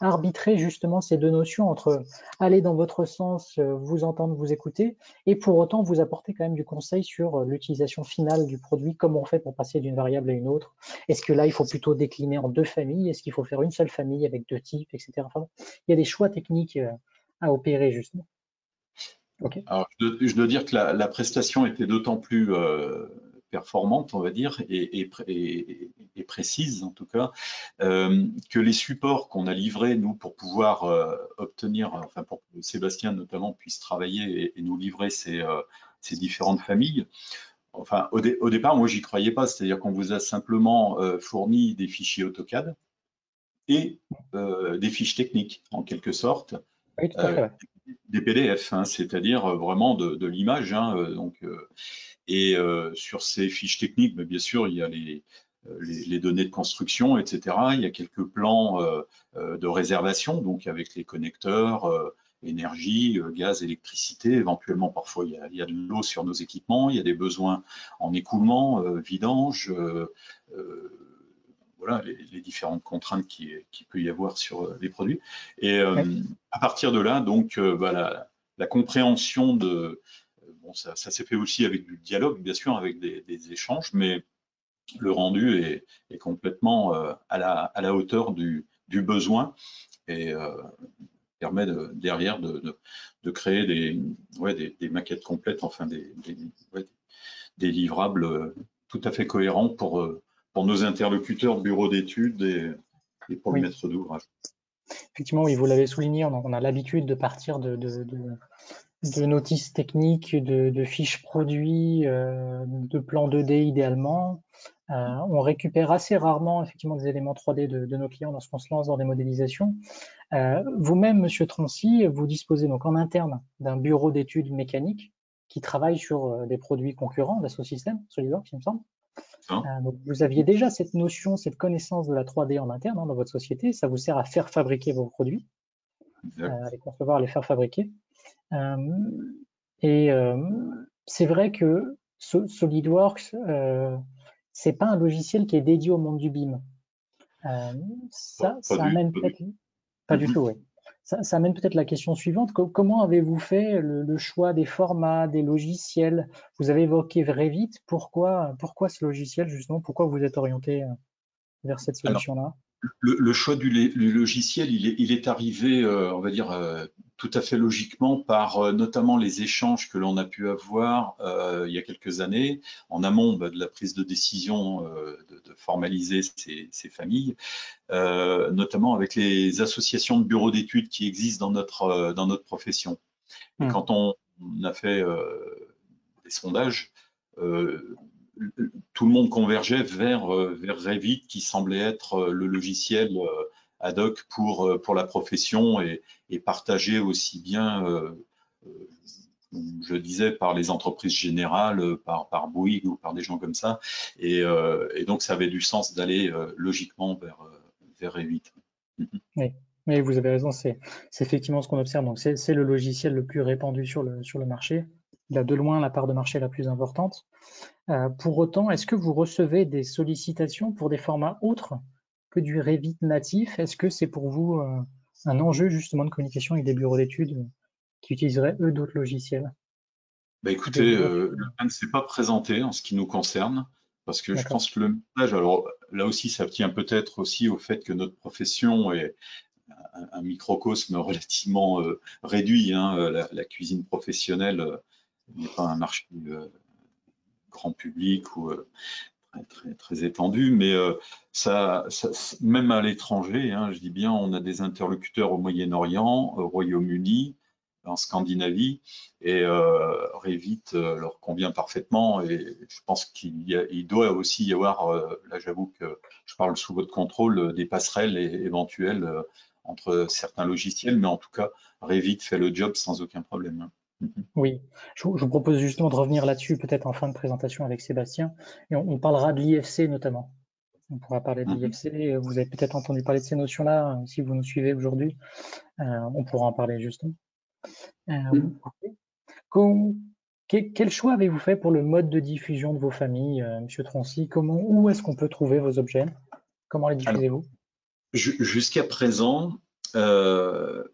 arbitrer justement ces deux notions entre aller dans votre sens, vous entendre, vous écouter, et pour autant vous apporter quand même du conseil sur l'utilisation finale du produit, comment on fait pour passer d'une variable à une autre. Est-ce que là, il faut plutôt décliner en deux familles? Est-ce qu'il faut faire une seule famille avec deux types, etc. Enfin, il y a des choix techniques à opérer justement. Okay. Alors, je dois dire que la prestation était d'autant plus performante, on va dire, et précise en tout cas, que les supports qu'on a livrés, nous, pour pouvoir obtenir, enfin pour que Sébastien notamment puisse travailler et nous livrer ces différentes familles. Enfin, au départ, moi, j'y croyais pas, c'est-à-dire qu'on vous a simplement fourni des fichiers AutoCAD et des fiches techniques, en quelque sorte. Oui, tout à fait. Des PDF, hein, c'est-à-dire vraiment de l'image. Hein, sur ces fiches techniques, mais bien sûr, il y a les données de construction, etc. Il y a quelques plans de réservation, donc avec les connecteurs, énergie, gaz, électricité. Éventuellement, parfois, il y a de l'eau sur nos équipements. Il y a des besoins en écoulement, vidange. Voilà les différentes contraintes qu'il peut y avoir sur les produits. Et à partir de là, donc, la compréhension de... Bon, ça s'est fait aussi avec du dialogue, bien sûr, avec des échanges, mais le rendu est complètement à la hauteur du besoin et permet derrière de créer des maquettes complètes, enfin des livrables tout à fait cohérents pour nos interlocuteurs de bureaux d'études et pour le maître d'ouvrage. Effectivement, oui, vous l'avez souligné, on a l'habitude de partir de notices techniques, de fiches produits, de plans 2D idéalement. On récupère assez rarement effectivement des éléments 3D de nos clients lorsqu'on se lance dans des modélisations. Vous-même, Monsieur Troncy, vous disposez donc en interne d'un bureau d'études mécaniques qui travaille sur des produits concurrents d'Assaut Systèmes, SolidWorks, il me semble. Donc vous aviez déjà cette notion, cette connaissance de la 3D en interne dans votre société. Ça vous sert à faire fabriquer vos produits, à les concevoir, à les faire fabriquer. C'est vrai que SolidWorks, c'est pas un logiciel qui est dédié au monde du BIM. Ça amène peut-être pas du tout, oui. Ça amène peut-être la question suivante. Comment avez-vous fait le choix des formats, des logiciels? Vous avez évoqué Revit. Pourquoi ce logiciel, justement? Pourquoi vous êtes orienté vers cette solution-là? Le choix du logiciel, il est arrivé, on va dire, tout à fait logiquement par notamment les échanges que l'on a pu avoir il y a quelques années, en amont de la prise de décision de formaliser ces familles, notamment avec les associations de bureaux d'études qui existent dans notre profession. Et quand on a fait des sondages, tout le monde convergeait vers Revit, qui semblait être le logiciel ad hoc pour la profession et partagé aussi bien, je disais, par les entreprises générales, par Bouygues ou par des gens comme ça. Et donc, ça avait du sens d'aller logiquement vers Revit. Oui. Oui, vous avez raison, c'est effectivement ce qu'on observe. Donc, c'est le logiciel le plus répandu sur le marché. Il a de loin la part de marché la plus importante. Pour autant, est-ce que vous recevez des sollicitations pour des formats autres que du Revit natif? Est-ce que c'est pour vous un enjeu justement de communication avec des bureaux d'études qui utiliseraient eux d'autres logiciels? Écoutez, le cas ne s'est pas présenté en ce qui nous concerne, parce que je pense que le message, alors là aussi, ça tient peut-être aussi au fait que notre profession est un microcosme relativement réduit. Hein, la cuisine professionnelle n'est pas un marché grand public ou très étendue, mais même à l'étranger, hein, je dis bien, on a des interlocuteurs au Moyen-Orient, au Royaume-Uni, en Scandinavie, et Revit leur convient parfaitement, et je pense qu'il doit aussi y avoir, là j'avoue que je parle sous votre contrôle, des passerelles éventuelles entre certains logiciels, mais en tout cas, Revit fait le job sans aucun problème. Oui, je vous propose justement de revenir là-dessus peut-être en fin de présentation avec Sébastien, et on parlera de l'IFC notamment. On pourra parler de l'IFC, vous avez peut-être entendu parler de ces notions-là, si vous nous suivez aujourd'hui, on pourra en parler justement. Quel choix avez-vous fait pour le mode de diffusion de vos familles, Monsieur Troncy? Où est-ce qu'on peut trouver vos objets? Comment les diffusez-vous? Jusqu'à présent, on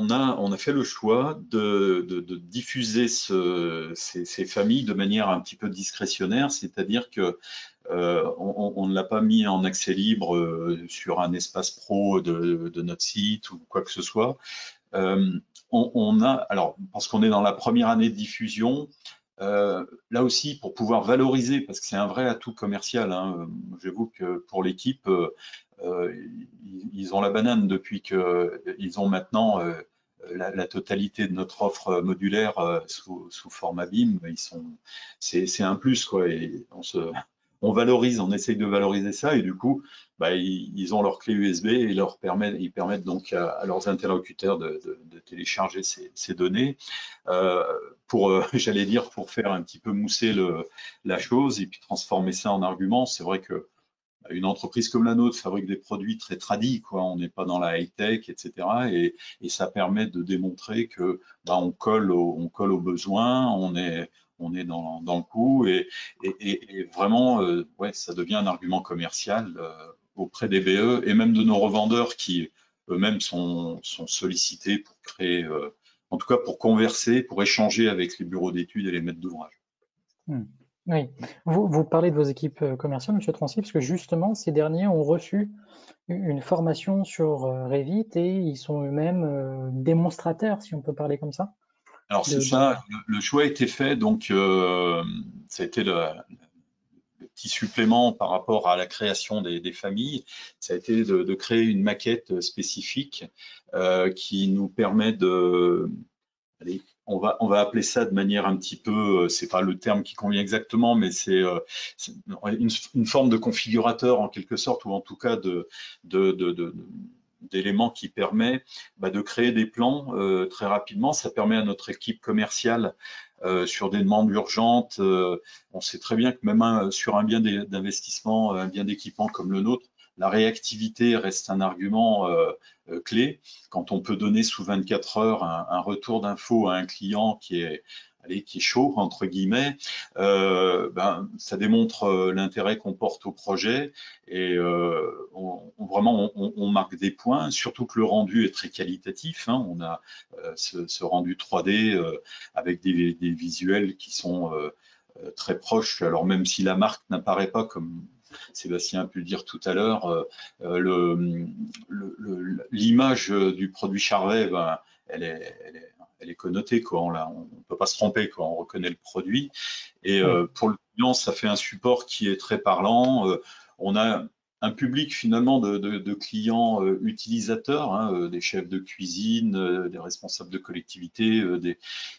a fait le choix de diffuser ces familles de manière un petit peu discrétionnaire, c'est-à-dire que on ne l'a pas mis en accès libre sur un espace pro de notre site ou quoi que ce soit. Alors, parce qu'on est dans la première année de diffusion, là aussi, pour pouvoir valoriser, parce que c'est un vrai atout commercial, hein, j'avoue que pour l'équipe, ils ont la banane depuis qu'ils ont maintenant la totalité de notre offre modulaire sous format BIM. C'est un plus, quoi. Et on valorise, on essaye de valoriser ça, et du coup, ils ont leur clé USB et ils permettent donc à leurs interlocuteurs de télécharger ces données j'allais dire, pour faire un petit peu mousser la chose et puis transformer ça en argument. C'est vrai que une entreprise comme la nôtre fabrique des produits très tradis, quoi. On n'est pas dans la high-tech, etc. Et ça permet de démontrer que on colle aux besoins, on est dans le coup, et vraiment, ouais, ça devient un argument commercial auprès des BE et même de nos revendeurs qui eux-mêmes sont sollicités pour créer, en tout cas pour converser, pour échanger avec les bureaux d'études et les maîtres d'ouvrage. Oui, vous parlez de vos équipes commerciales, Monsieur Troncy, parce que justement, ces derniers ont reçu une formation sur Revit et ils sont eux-mêmes démonstrateurs, si on peut parler comme ça. Alors c'est ça, le choix a été fait, donc ça a été le petit supplément par rapport à la création des familles, ça a été de créer une maquette spécifique qui nous permet allez, on va appeler ça de manière un petit peu, c'est pas le terme qui convient exactement, mais c'est une forme de configurateur en quelque sorte, ou en tout cas d'éléments qui permet de créer des plans très rapidement. Ça permet à notre équipe commerciale sur des demandes urgentes. On sait très bien que même sur un bien d'investissement, un bien d'équipement comme le nôtre, la réactivité reste un argument clé. Quand on peut donner sous 24 heures un retour d'info à un client qui est chaud, entre guillemets, ça démontre l'intérêt qu'on porte au projet, et vraiment on marque des points, surtout que le rendu est très qualitatif, hein. On a ce rendu 3D avec des visuels qui sont très proches, alors même si la marque n'apparaît pas, comme Sébastien a pu le dire tout à l'heure, l'image du produit Charvet, elle est connotée, quoi. On ne peut pas se tromper, quoi. On reconnaît le produit. Et pour le client, ça fait un support qui est très parlant. On a un public finalement de clients utilisateurs, hein, des chefs de cuisine, des responsables de collectivité,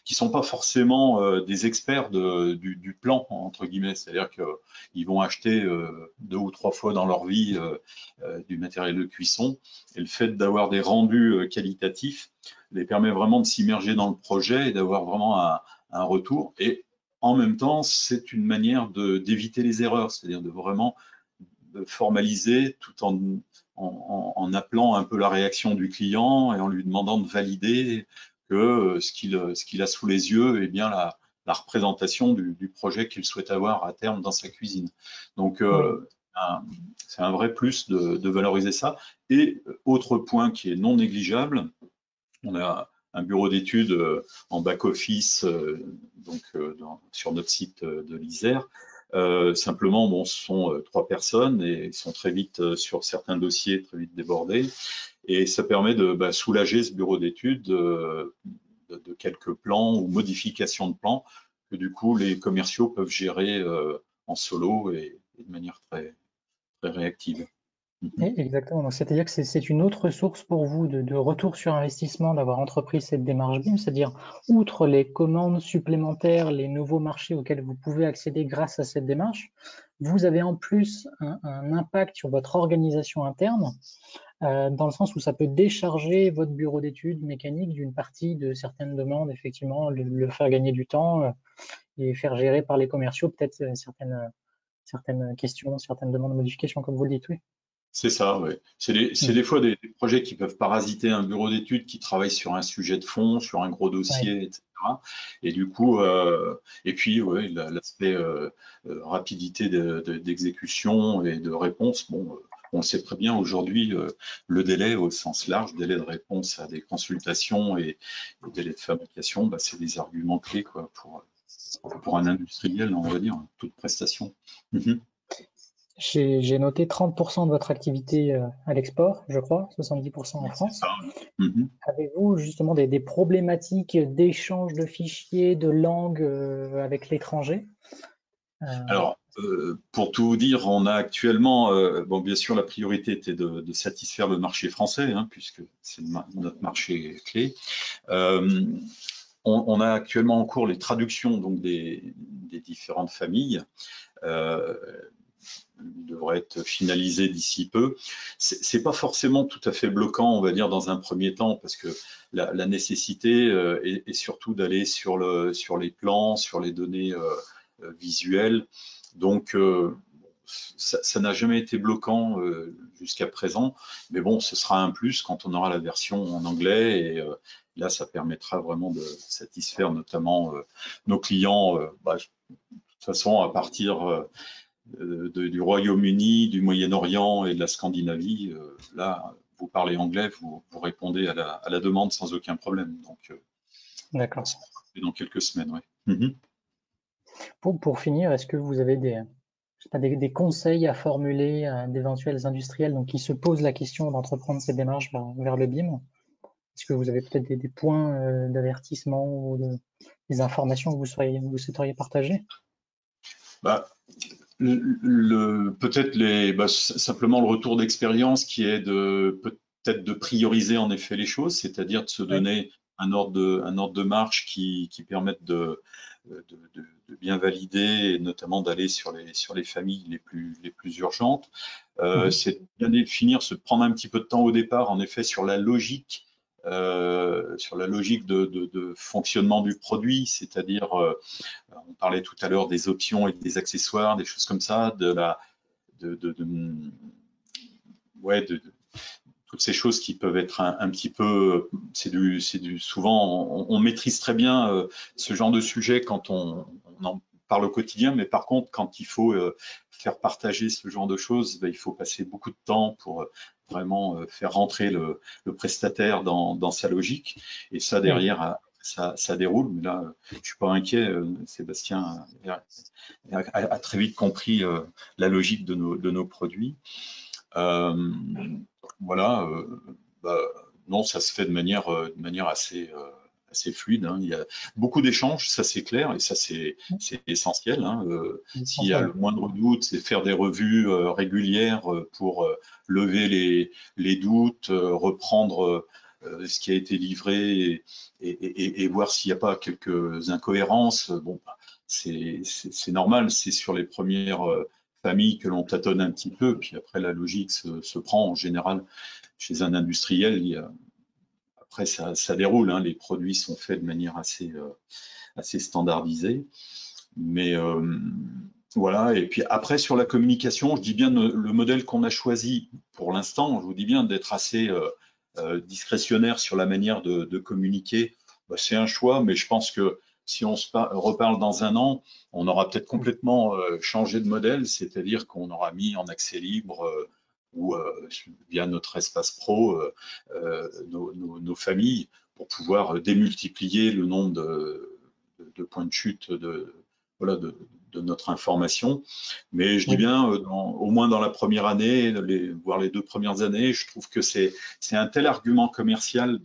qui sont pas forcément des experts du plan, entre guillemets. C'est-à-dire qu'ils vont acheter 2 ou 3 fois dans leur vie du matériel de cuisson. Et le fait d'avoir des rendus qualitatifs les permet vraiment de s'immerger dans le projet et d'avoir vraiment un retour. Et en même temps, c'est une manière d'éviter les erreurs, c'est-à-dire de vraiment formaliser tout en appelant un peu la réaction du client et en lui demandant de valider que ce qu'il a sous les yeux est bien la représentation du projet qu'il souhaite avoir à terme dans sa cuisine. Donc, c'est un vrai plus de valoriser ça. Et autre point qui est non négligeable, on a un bureau d'études en back-office sur notre site de l'Isère. Simplement, ce sont 3 personnes et ils sont très vite sur certains dossiers, très vite débordés. Et ça permet de soulager ce bureau d'études de quelques plans ou modifications de plans que du coup les commerciaux peuvent gérer en solo et et de manière très, très réactive. Exactement. Donc, c'est-à-dire que c'est une autre source pour vous de retour sur investissement d'avoir entrepris cette démarche BIM, c'est-à-dire, outre les commandes supplémentaires, les nouveaux marchés auxquels vous pouvez accéder grâce à cette démarche, vous avez en plus un impact sur votre organisation interne, dans le sens où ça peut décharger votre bureau d'études mécanique d'une partie de certaines demandes, effectivement, le faire gagner du temps et faire gérer par les commerciaux peut-être certaines questions, certaines demandes de modification, comme vous le dites, oui. C'est ça, oui. C'est des fois des projets qui peuvent parasiter un bureau d'études qui travaille sur un sujet de fond, sur un gros Ouais. dossier, etc. Et du coup, et puis ouais, l'aspect rapidité d'exécution et de réponse, bon, on le sait très bien aujourd'hui, le délai au sens large, délai de réponse à des consultations et délai de fabrication, bah, c'est des arguments clés quoi, pour un industriel, on va dire, toute prestation. J'ai noté 30% de votre activité à l'export, je crois, 70% en C'est France. ça. Mhm. Avez-vous justement des problématiques d'échange de fichiers, de langue avec l'étranger? Alors, pour tout vous dire, on a actuellement, bon, bien sûr, la priorité était de satisfaire le marché français, hein, puisque c'est notre marché clé. Euh, on a actuellement en cours les traductions donc des différentes familles. Devrait être finalisé d'ici peu. C'est pas forcément tout à fait bloquant, on va dire, dans un premier temps, parce que la nécessité est surtout d'aller sur les plans, sur les données visuelles. Donc, ça n'a jamais été bloquant jusqu'à présent, mais bon, ce sera un plus quand on aura la version en anglais et là, ça permettra vraiment de satisfaire notamment nos clients. De toute façon, à partir du Royaume-Uni, du Moyen-Orient et de la Scandinavie, là, vous parlez anglais, vous répondez à la demande sans aucun problème. Donc, D'accord. ça sera fait dans quelques semaines, oui. Pour finir, est-ce que vous avez je sais pas, des conseils à formuler à d'éventuels industriels donc, qui se posent la question d'entreprendre cette démarche vers le BIM? Est-ce que vous avez peut-être des points d'avertissement ou des informations que vous souhaiteriez partager? Bah, peut-être simplement le retour d'expérience qui est peut-être de prioriser en effet les choses, c'est-à-dire de se Oui. donner un ordre de marche qui permette de bien valider et notamment d'aller sur les familles les plus urgentes. C'est de bien définir, se prendre un petit peu de temps au départ, en effet, sur la logique de fonctionnement du produit, c'est-à-dire on parlait tout à l'heure des options et des accessoires, des choses comme ça, ouais, toutes ces choses qui peuvent être un petit peu, souvent, on maîtrise très bien ce genre de sujet quand on en parle au quotidien, mais par contre, quand il faut faire partager ce genre de choses, ben, il faut passer beaucoup de temps pour vraiment faire rentrer le prestataire dans sa logique. Et ça, Oui. derrière, ça déroule. Mais là, je suis pas inquiet. Sébastien a très vite compris la logique de nos produits. Voilà, bah, non, ça se fait de manière assez fluide, hein. Il y a beaucoup d'échanges, ça c'est clair, et ça c'est essentiel, hein. S'il y a le moindre doute, c'est faire des revues régulières pour lever les doutes, reprendre ce qui a été livré et voir s'il n'y a pas quelques incohérences. Bon, c'est normal, c'est sur les premières familles que l'on tâtonne un petit peu, puis après la logique se prend en général chez un industriel. Après ça déroule, hein, les produits sont faits de manière assez standardisée, mais voilà. Et puis après sur la communication, je dis bien le modèle qu'on a choisi pour l'instant, je vous dis bien d'être assez discrétionnaire sur la manière de communiquer. Bah, c'est un choix, mais je pense que si on se reparle dans un an, on aura peut-être complètement changé de modèle, c'est-à-dire qu'on aura mis en accès libre ou via notre espace pro nos familles pour pouvoir démultiplier le nombre de points de chute voilà, de notre information. Mais je dis bien, au moins dans la première année, voire les 2 premières années, je trouve que c'est un tel argument commercial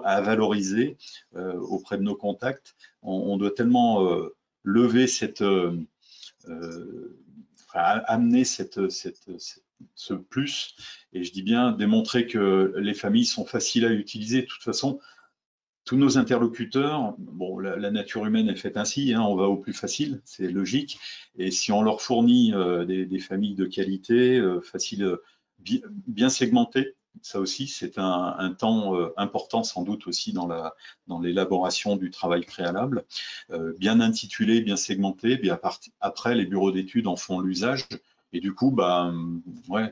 à valoriser auprès de nos contacts. On doit tellement lever amener ce plus, et je dis bien démontrer que les familles sont faciles à utiliser. De toute façon, tous nos interlocuteurs, bon, la nature humaine est faite ainsi, hein, on va au plus facile, c'est logique, et si on leur fournit des familles de qualité, faciles, bien segmentées, ça aussi c'est un temps important sans doute aussi dans l'élaboration du travail préalable, bien intitulé, bien segmenté, bien après les bureaux d'études en font l'usage, et du coup, bah, ouais,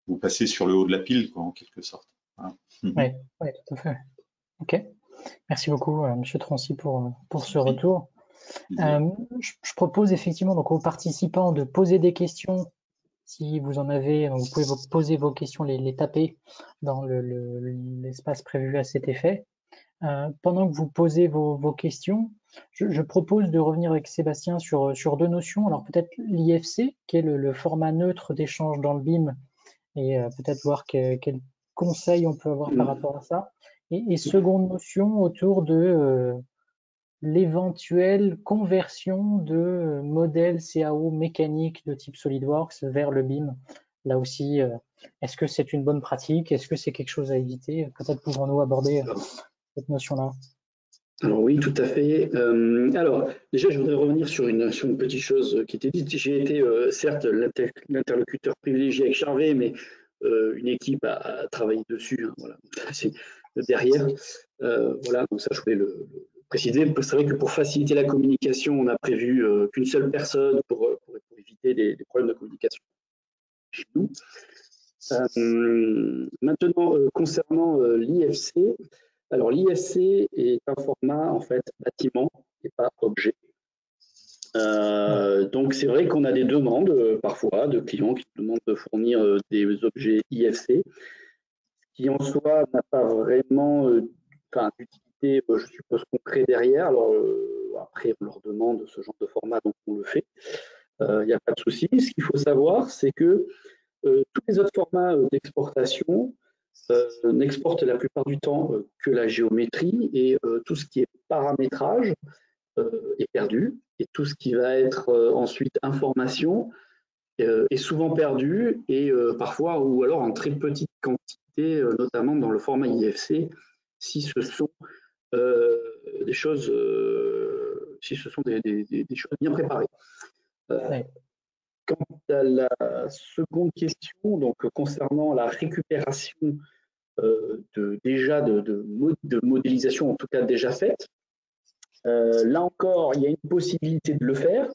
vous passez sur le haut de la pile, quoi, en quelque sorte. Hein. Oui, tout à fait. Ok. Merci beaucoup, Monsieur Trancy, pour ce retour. Je propose effectivement donc aux participants de poser des questions. Si vous en avez, vous pouvez vous poser vos questions, les taper dans l'espace prévu à cet effet. Pendant que vous posez vos questions, je propose de revenir avec Sébastien sur deux notions. Alors peut-être l'IFC, qui est le format neutre d'échange dans le BIM, et peut-être voir quels conseils on peut avoir par rapport à ça. Et seconde notion autour de l'éventuelle conversion de modèles CAO mécaniques de type SolidWorks vers le BIM. Là aussi, est-ce que c'est une bonne pratique? Est-ce que c'est quelque chose à éviter? Peut-être pouvons-nous aborder cette notion-là. Alors oui, tout à fait. Alors déjà, je voudrais revenir sur une petite chose qui était dite. J'ai été certes l'interlocuteur privilégié avec Charvet, mais une équipe a travaillé dessus. Hein, voilà, c'est derrière. Voilà, donc ça, je voulais le préciser. C'est vrai que pour faciliter la communication, on a prévu qu'une seule personne pour éviter des problèmes de communication chez nous. Maintenant, concernant l'IFC, alors l'IFC est un format en fait bâtiment et pas objet. Donc c'est vrai qu'on a des demandes parfois de clients qui demandent de fournir des objets IFC, qui en soi n'a pas vraiment d'utilité, je suppose, concrète derrière. Alors après on leur demande ce genre de format, donc on le fait. Il n'y a pas de souci. Ce qu'il faut savoir, c'est que tous les autres formats d'exportation n'exportent la plupart du temps que la géométrie, et tout ce qui est paramétrage est perdu, et tout ce qui va être ensuite information est souvent perdu, et parfois ou alors en très petite quantité, notamment dans le format IFC, si ce sont des choses bien préparées. Quant à la seconde question, donc concernant la récupération de modélisation, en tout cas déjà faite, là encore, il y a une possibilité de le faire.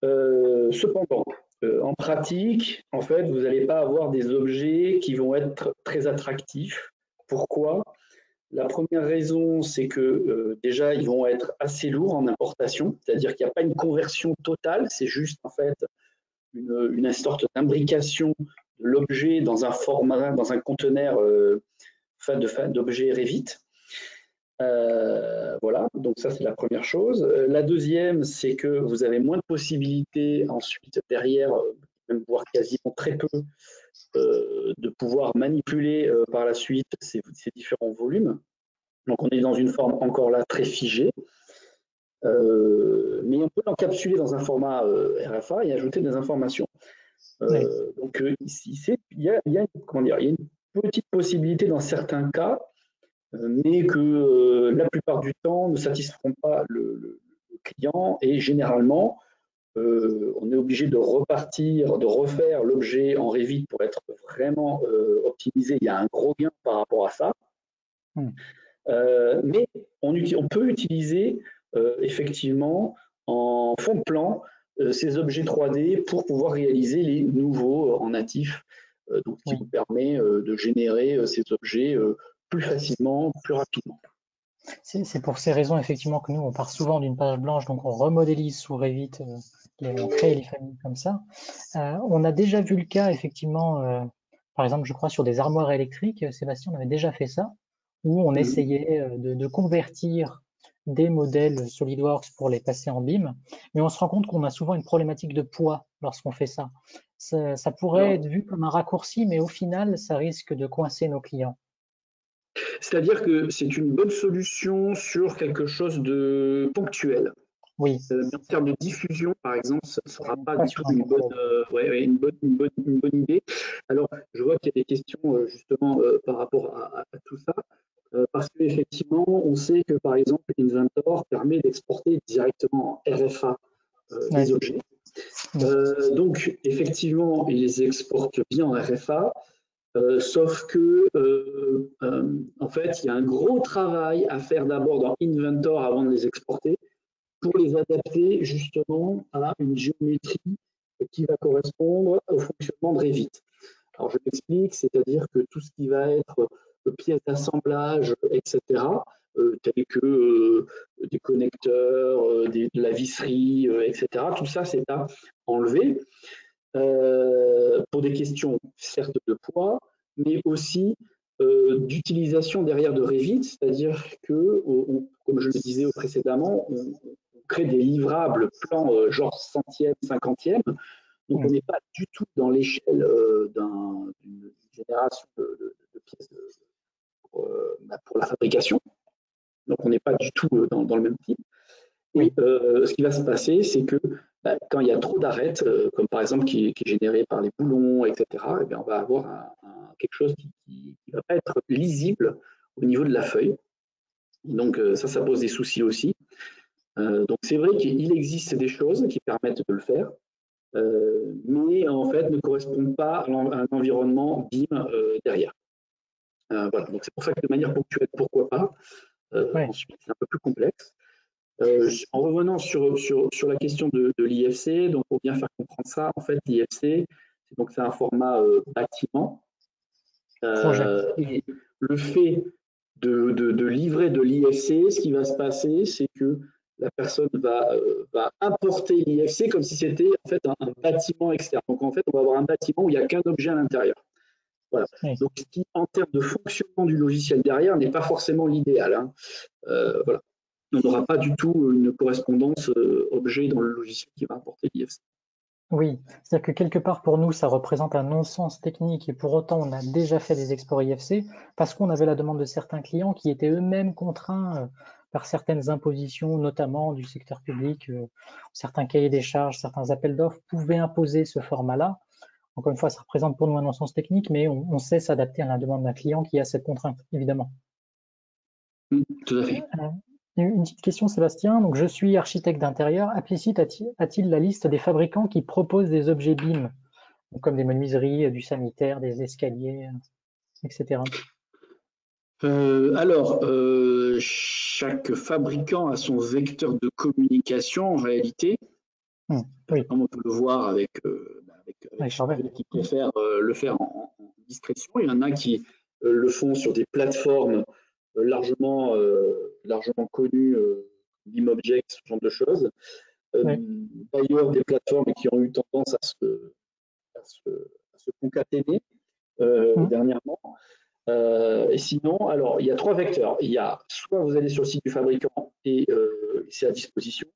Cependant, en pratique, en fait, vous n'allez pas avoir des objets qui vont être très attractifs. Pourquoi? La première raison, c'est que déjà, ils vont être assez lourds en importation, c'est-à-dire qu'il n'y a pas une conversion totale, c'est juste en fait une sorte d'imbrication de l'objet dans un format, dans un conteneur d'objets Revit. Voilà, donc ça c'est la première chose. La deuxième, c'est que vous avez moins de possibilités ensuite derrière, même voire quasiment très peu, de pouvoir manipuler par la suite ces différents volumes. Donc on est dans une forme encore là très figée. Mais on peut l'encapsuler dans un format RFA et ajouter des informations. Donc ici, il y a une petite possibilité dans certains cas, mais que la plupart du temps ne satisferont pas le client, et généralement, on est obligé de repartir, de refaire l'objet en Revit pour être vraiment optimisé. Il y a un gros gain par rapport à ça. Mais on peut utiliser effectivement en fond de plan ces objets 3D pour pouvoir réaliser les nouveaux en natif, donc qui vous permet de générer ces objets plus facilement, plus rapidement. C'est pour ces raisons effectivement que nous on part souvent d'une page blanche, donc on remodélise sous Revit, on crée les familles comme ça. On a déjà vu le cas effectivement, par exemple je crois sur des armoires électriques, Sébastien on avait déjà fait ça, où on essayait de convertir des modèles SolidWorks pour les passer en BIM, mais on se rend compte qu'on a souvent une problématique de poids lorsqu'on fait ça. Ça pourrait être vu comme un raccourci, mais au final ça risque de coincer nos clients. C'est-à-dire que c'est une bonne solution sur quelque chose de ponctuel. Oui. Mais en termes de diffusion, par exemple, ça ne sera pas Pas du tout sur un catalogue. une bonne idée. Alors, je vois qu'il y a des questions justement par rapport à tout ça, parce qu'effectivement, on sait que par exemple, Inventor permet d'exporter directement en RFA les Ouais. objets. Donc, effectivement, ils les exportent bien en RFA, sauf que, en fait, il y a un gros travail à faire d'abord dans Inventor avant de les exporter pour les adapter justement à une géométrie qui va correspondre au fonctionnement de Revit. Alors, je m'explique, c'est-à-dire que tout ce qui va être pièces d'assemblage, etc., tels que des connecteurs, de la visserie, etc., tout ça, c'est à enlever pour des questions, certes, de poids, mais aussi d'utilisation derrière de Revit, c'est-à-dire que, comme je le disais précédemment, on crée des livrables plans genre centième, cinquantième, donc on n'est pas du tout dans l'échelle d'une génération de pièces pour la fabrication, donc on n'est pas du tout dans le même type. Et ce qui va se passer, c'est que quand il y a trop d'arêtes, comme par exemple qui est généré par les boulons, etc., eh bien, on va avoir quelque chose qui ne va pas être lisible au niveau de la feuille. Et donc ça pose des soucis aussi. Donc c'est vrai qu'il existe des choses qui permettent de le faire, mais en fait ne correspondent pas à un environnement BIM derrière. Voilà. Donc c'est pour ça que de manière ponctuelle, pourquoi pas. Ensuite, c'est un peu plus complexe. En revenant sur la question de l'IFC, donc pour bien faire comprendre ça, en fait, l'IFC, c'est un format bâtiment. Et le fait de livrer de l'IFC, ce qui va se passer, c'est que la personne va importer l'IFC comme si c'était en fait un bâtiment externe. Donc en fait, on va avoir un bâtiment où il n'y a qu'un objet à l'intérieur. Voilà. Donc ce qui, en termes de fonctionnement du logiciel derrière, n'est pas forcément l'idéal. Hein. Voilà. On n'aura pas du tout une correspondance objet dans le logiciel qui va importer l'IFC. Oui, c'est-à-dire que quelque part pour nous, ça représente un non-sens technique et pour autant, on a déjà fait des exports IFC parce qu'on avait la demande de certains clients qui étaient eux-mêmes contraints par certaines impositions, notamment du secteur public. Certains cahiers des charges, certains appels d'offres pouvaient imposer ce format-là. Encore une fois, ça représente pour nous un non-sens technique, mais on sait s'adapter à la demande d'un client qui a cette contrainte, évidemment. Tout à fait. Une petite question, Sébastien. Donc, je suis architecte d'intérieur. Applicit a-t-il la liste des fabricants qui proposent des objets BIM, comme des menuiseries, du sanitaire, des escaliers, etc. Alors, chaque fabricant a son vecteur de communication en réalité. Oui. Comme on peut le voir avec Charvet, qui préfèrent le faire en discrétion. Il y en a qui le font sur des plateformes largement connues, BIMobject, ce genre de choses. D'ailleurs, des plateformes qui ont eu tendance à se concaténer dernièrement. Et sinon, alors, il y a trois vecteurs. Il y a soit vous allez sur le site du fabricant et c'est à disposition,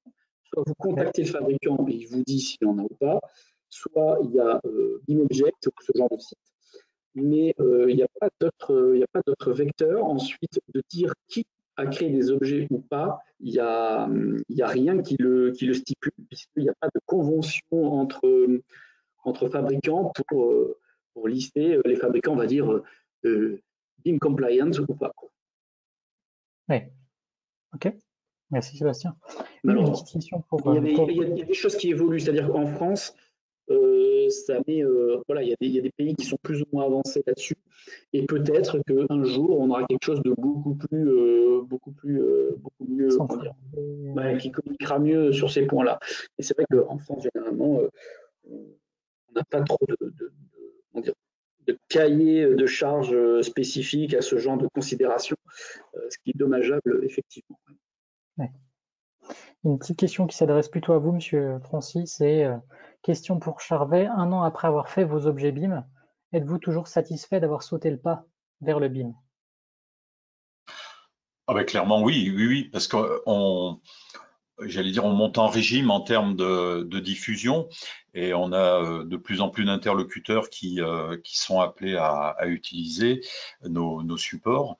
soit vous contactez le fabricant et il vous dit s'il en a ou pas, soit il y a BIMobject ou ce genre de site. Mais il n'y a pas d'autres vecteurs. Ensuite, de dire qui a créé des objets ou pas, il n'y a rien qui le stipule, puisqu'il n'y a pas de convention entre fabricants pour lister les fabricants, on va dire, BIM compliant ou pas. Oui. Ok. Merci Sébastien. Alors, une petite question pour. Il y a des choses qui évoluent, c'est-à-dire qu'en France, voilà, il y a des pays qui sont plus ou moins avancés là-dessus, et peut-être qu'un jour on aura quelque chose de beaucoup mieux, qui communiquera mieux sur ces points-là. Et c'est vrai qu'en France, généralement, on n'a pas trop de cahier de charges spécifiques à ce genre de considération, ce qui est dommageable, effectivement. Ouais. Une petite question qui s'adresse plutôt à vous, Monsieur Francis, c'est question pour Charvet. 1 an après avoir fait vos objets BIM, êtes-vous toujours satisfait d'avoir sauté le pas vers le BIM? Ah ben, clairement oui, parce j'allais dire, on monte en régime en termes de diffusion et on a de plus en plus d'interlocuteurs qui sont appelés à utiliser nos supports.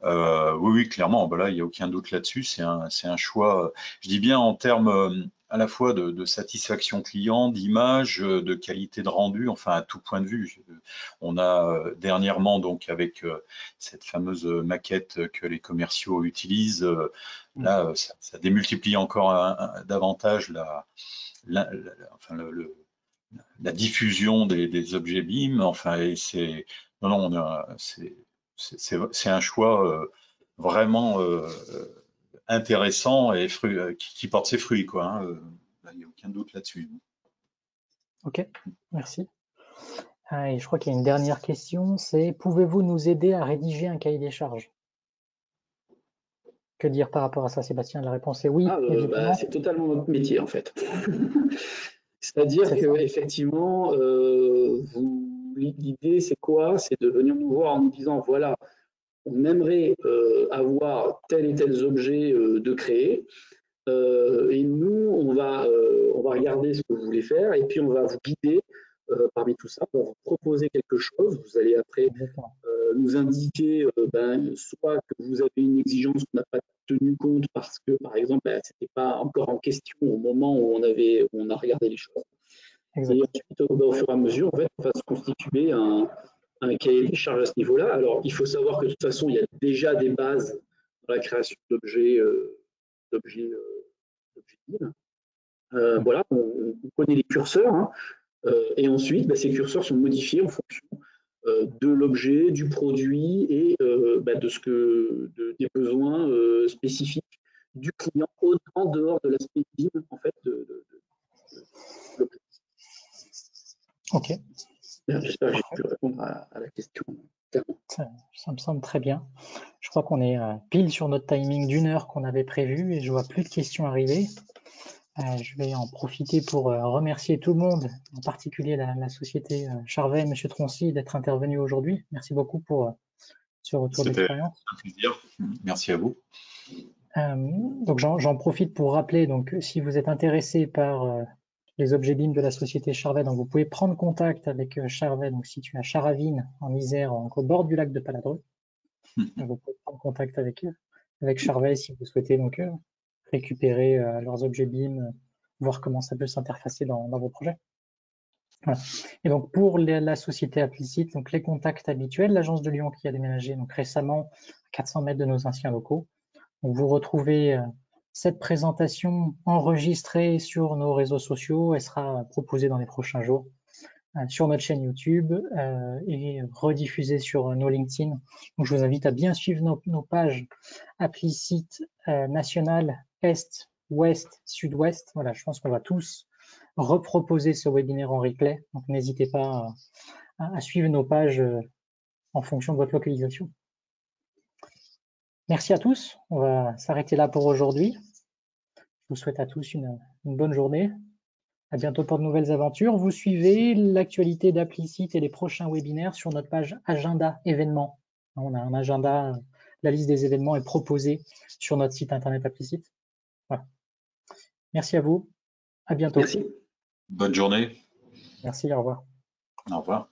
Oui, clairement, bah là, il n'y a aucun doute là-dessus. C'est un choix, je dis bien en termes à la fois de satisfaction client, d'image, de qualité de rendu, enfin à tout point de vue. On a dernièrement, donc avec cette fameuse maquette que les commerciaux utilisent, là, ça démultiplie encore davantage enfin, la diffusion des objets BIM. Enfin, et c'est non, non, c'est un choix vraiment intéressant et qui porte ses fruits, quoi. Hein. Il n'y a aucun doute là-dessus. Ok, merci. Et je crois qu'il y a une dernière question, c'est pouvez-vous nous aider à rédiger un cahier des charges? Que dire par rapport à ça, Sébastien? La réponse est oui, évidemment. C'est totalement notre métier en fait. C'est-à-dire C'est que ça. effectivement, l'idée c'est quoi? C'est de venir nous voir en nous disant voilà, on aimerait avoir tel et tel objet de créer. Et nous, on va regarder ce que vous voulez faire et puis on va vous guider parmi tout ça pour vous proposer quelque chose. Vous allez après Exactement. nous indiquer soit que vous avez une exigence qu'on n'a pas tenu compte parce que, par exemple, ce n'était pas encore en question au moment où on a regardé les choses. Exact. Et ensuite, au fur et à mesure, en fait, on va se constituer un cahier des charges à ce niveau-là. Alors, il faut savoir que de toute façon, il y a déjà des bases dans la création d'objets BIM. Voilà, on connaît les curseurs, hein, et ensuite, ces curseurs sont modifiés en fonction de l'objet, du produit et des besoins spécifiques du client en dehors de l'aspect BIM en fait de l'objet. Ok. J'espère que j'ai pu répondre à la question. Ça me semble très bien. Je crois qu'on est pile sur notre timing d'1 heure qu'on avait prévu et je vois plus de questions arriver. Je vais en profiter pour remercier tout le monde, en particulier la société Charvet et M. Troncy d'être intervenus aujourd'hui. Merci beaucoup pour ce retour d'expérience. C'était un plaisir. Merci à vous. Donc j'en profite pour rappeler, donc si vous êtes intéressé par les objets BIM de la société Charvet, donc vous pouvez prendre contact avec Charvet, donc situé à Charavine, en Isère, au bord du lac de Paladreux. Vous pouvez prendre contact avec Charvet si vous souhaitez donc récupérer leurs objets BIM, voir comment ça peut s'interfacer dans vos projets. Voilà. Et donc pour la société Applicite, donc les contacts habituels, l'agence de Lyon qui a déménagé donc récemment à 400 mètres de nos anciens locaux. Donc vous retrouvez cette présentation enregistrée sur nos réseaux sociaux. Elle sera proposée dans les prochains jours sur notre chaîne YouTube et rediffusée sur nos LinkedIn. Donc je vous invite à bien suivre nos pages Applicite nationale Est, Ouest, Sud-Ouest. Voilà, je pense qu'on va tous reproposer ce webinaire en replay. Donc n'hésitez pas à suivre nos pages en fonction de votre localisation. Merci à tous. On va s'arrêter là pour aujourd'hui. Je vous souhaite à tous une bonne journée. À bientôt pour de nouvelles aventures. Vous suivez l'actualité d'Applicite et les prochains webinaires sur notre page agenda événements. On a un agenda, la liste des événements est proposée sur notre site internet Applicite. Voilà. Merci à vous. À bientôt. Merci. Bonne journée. Merci, au revoir. Au revoir.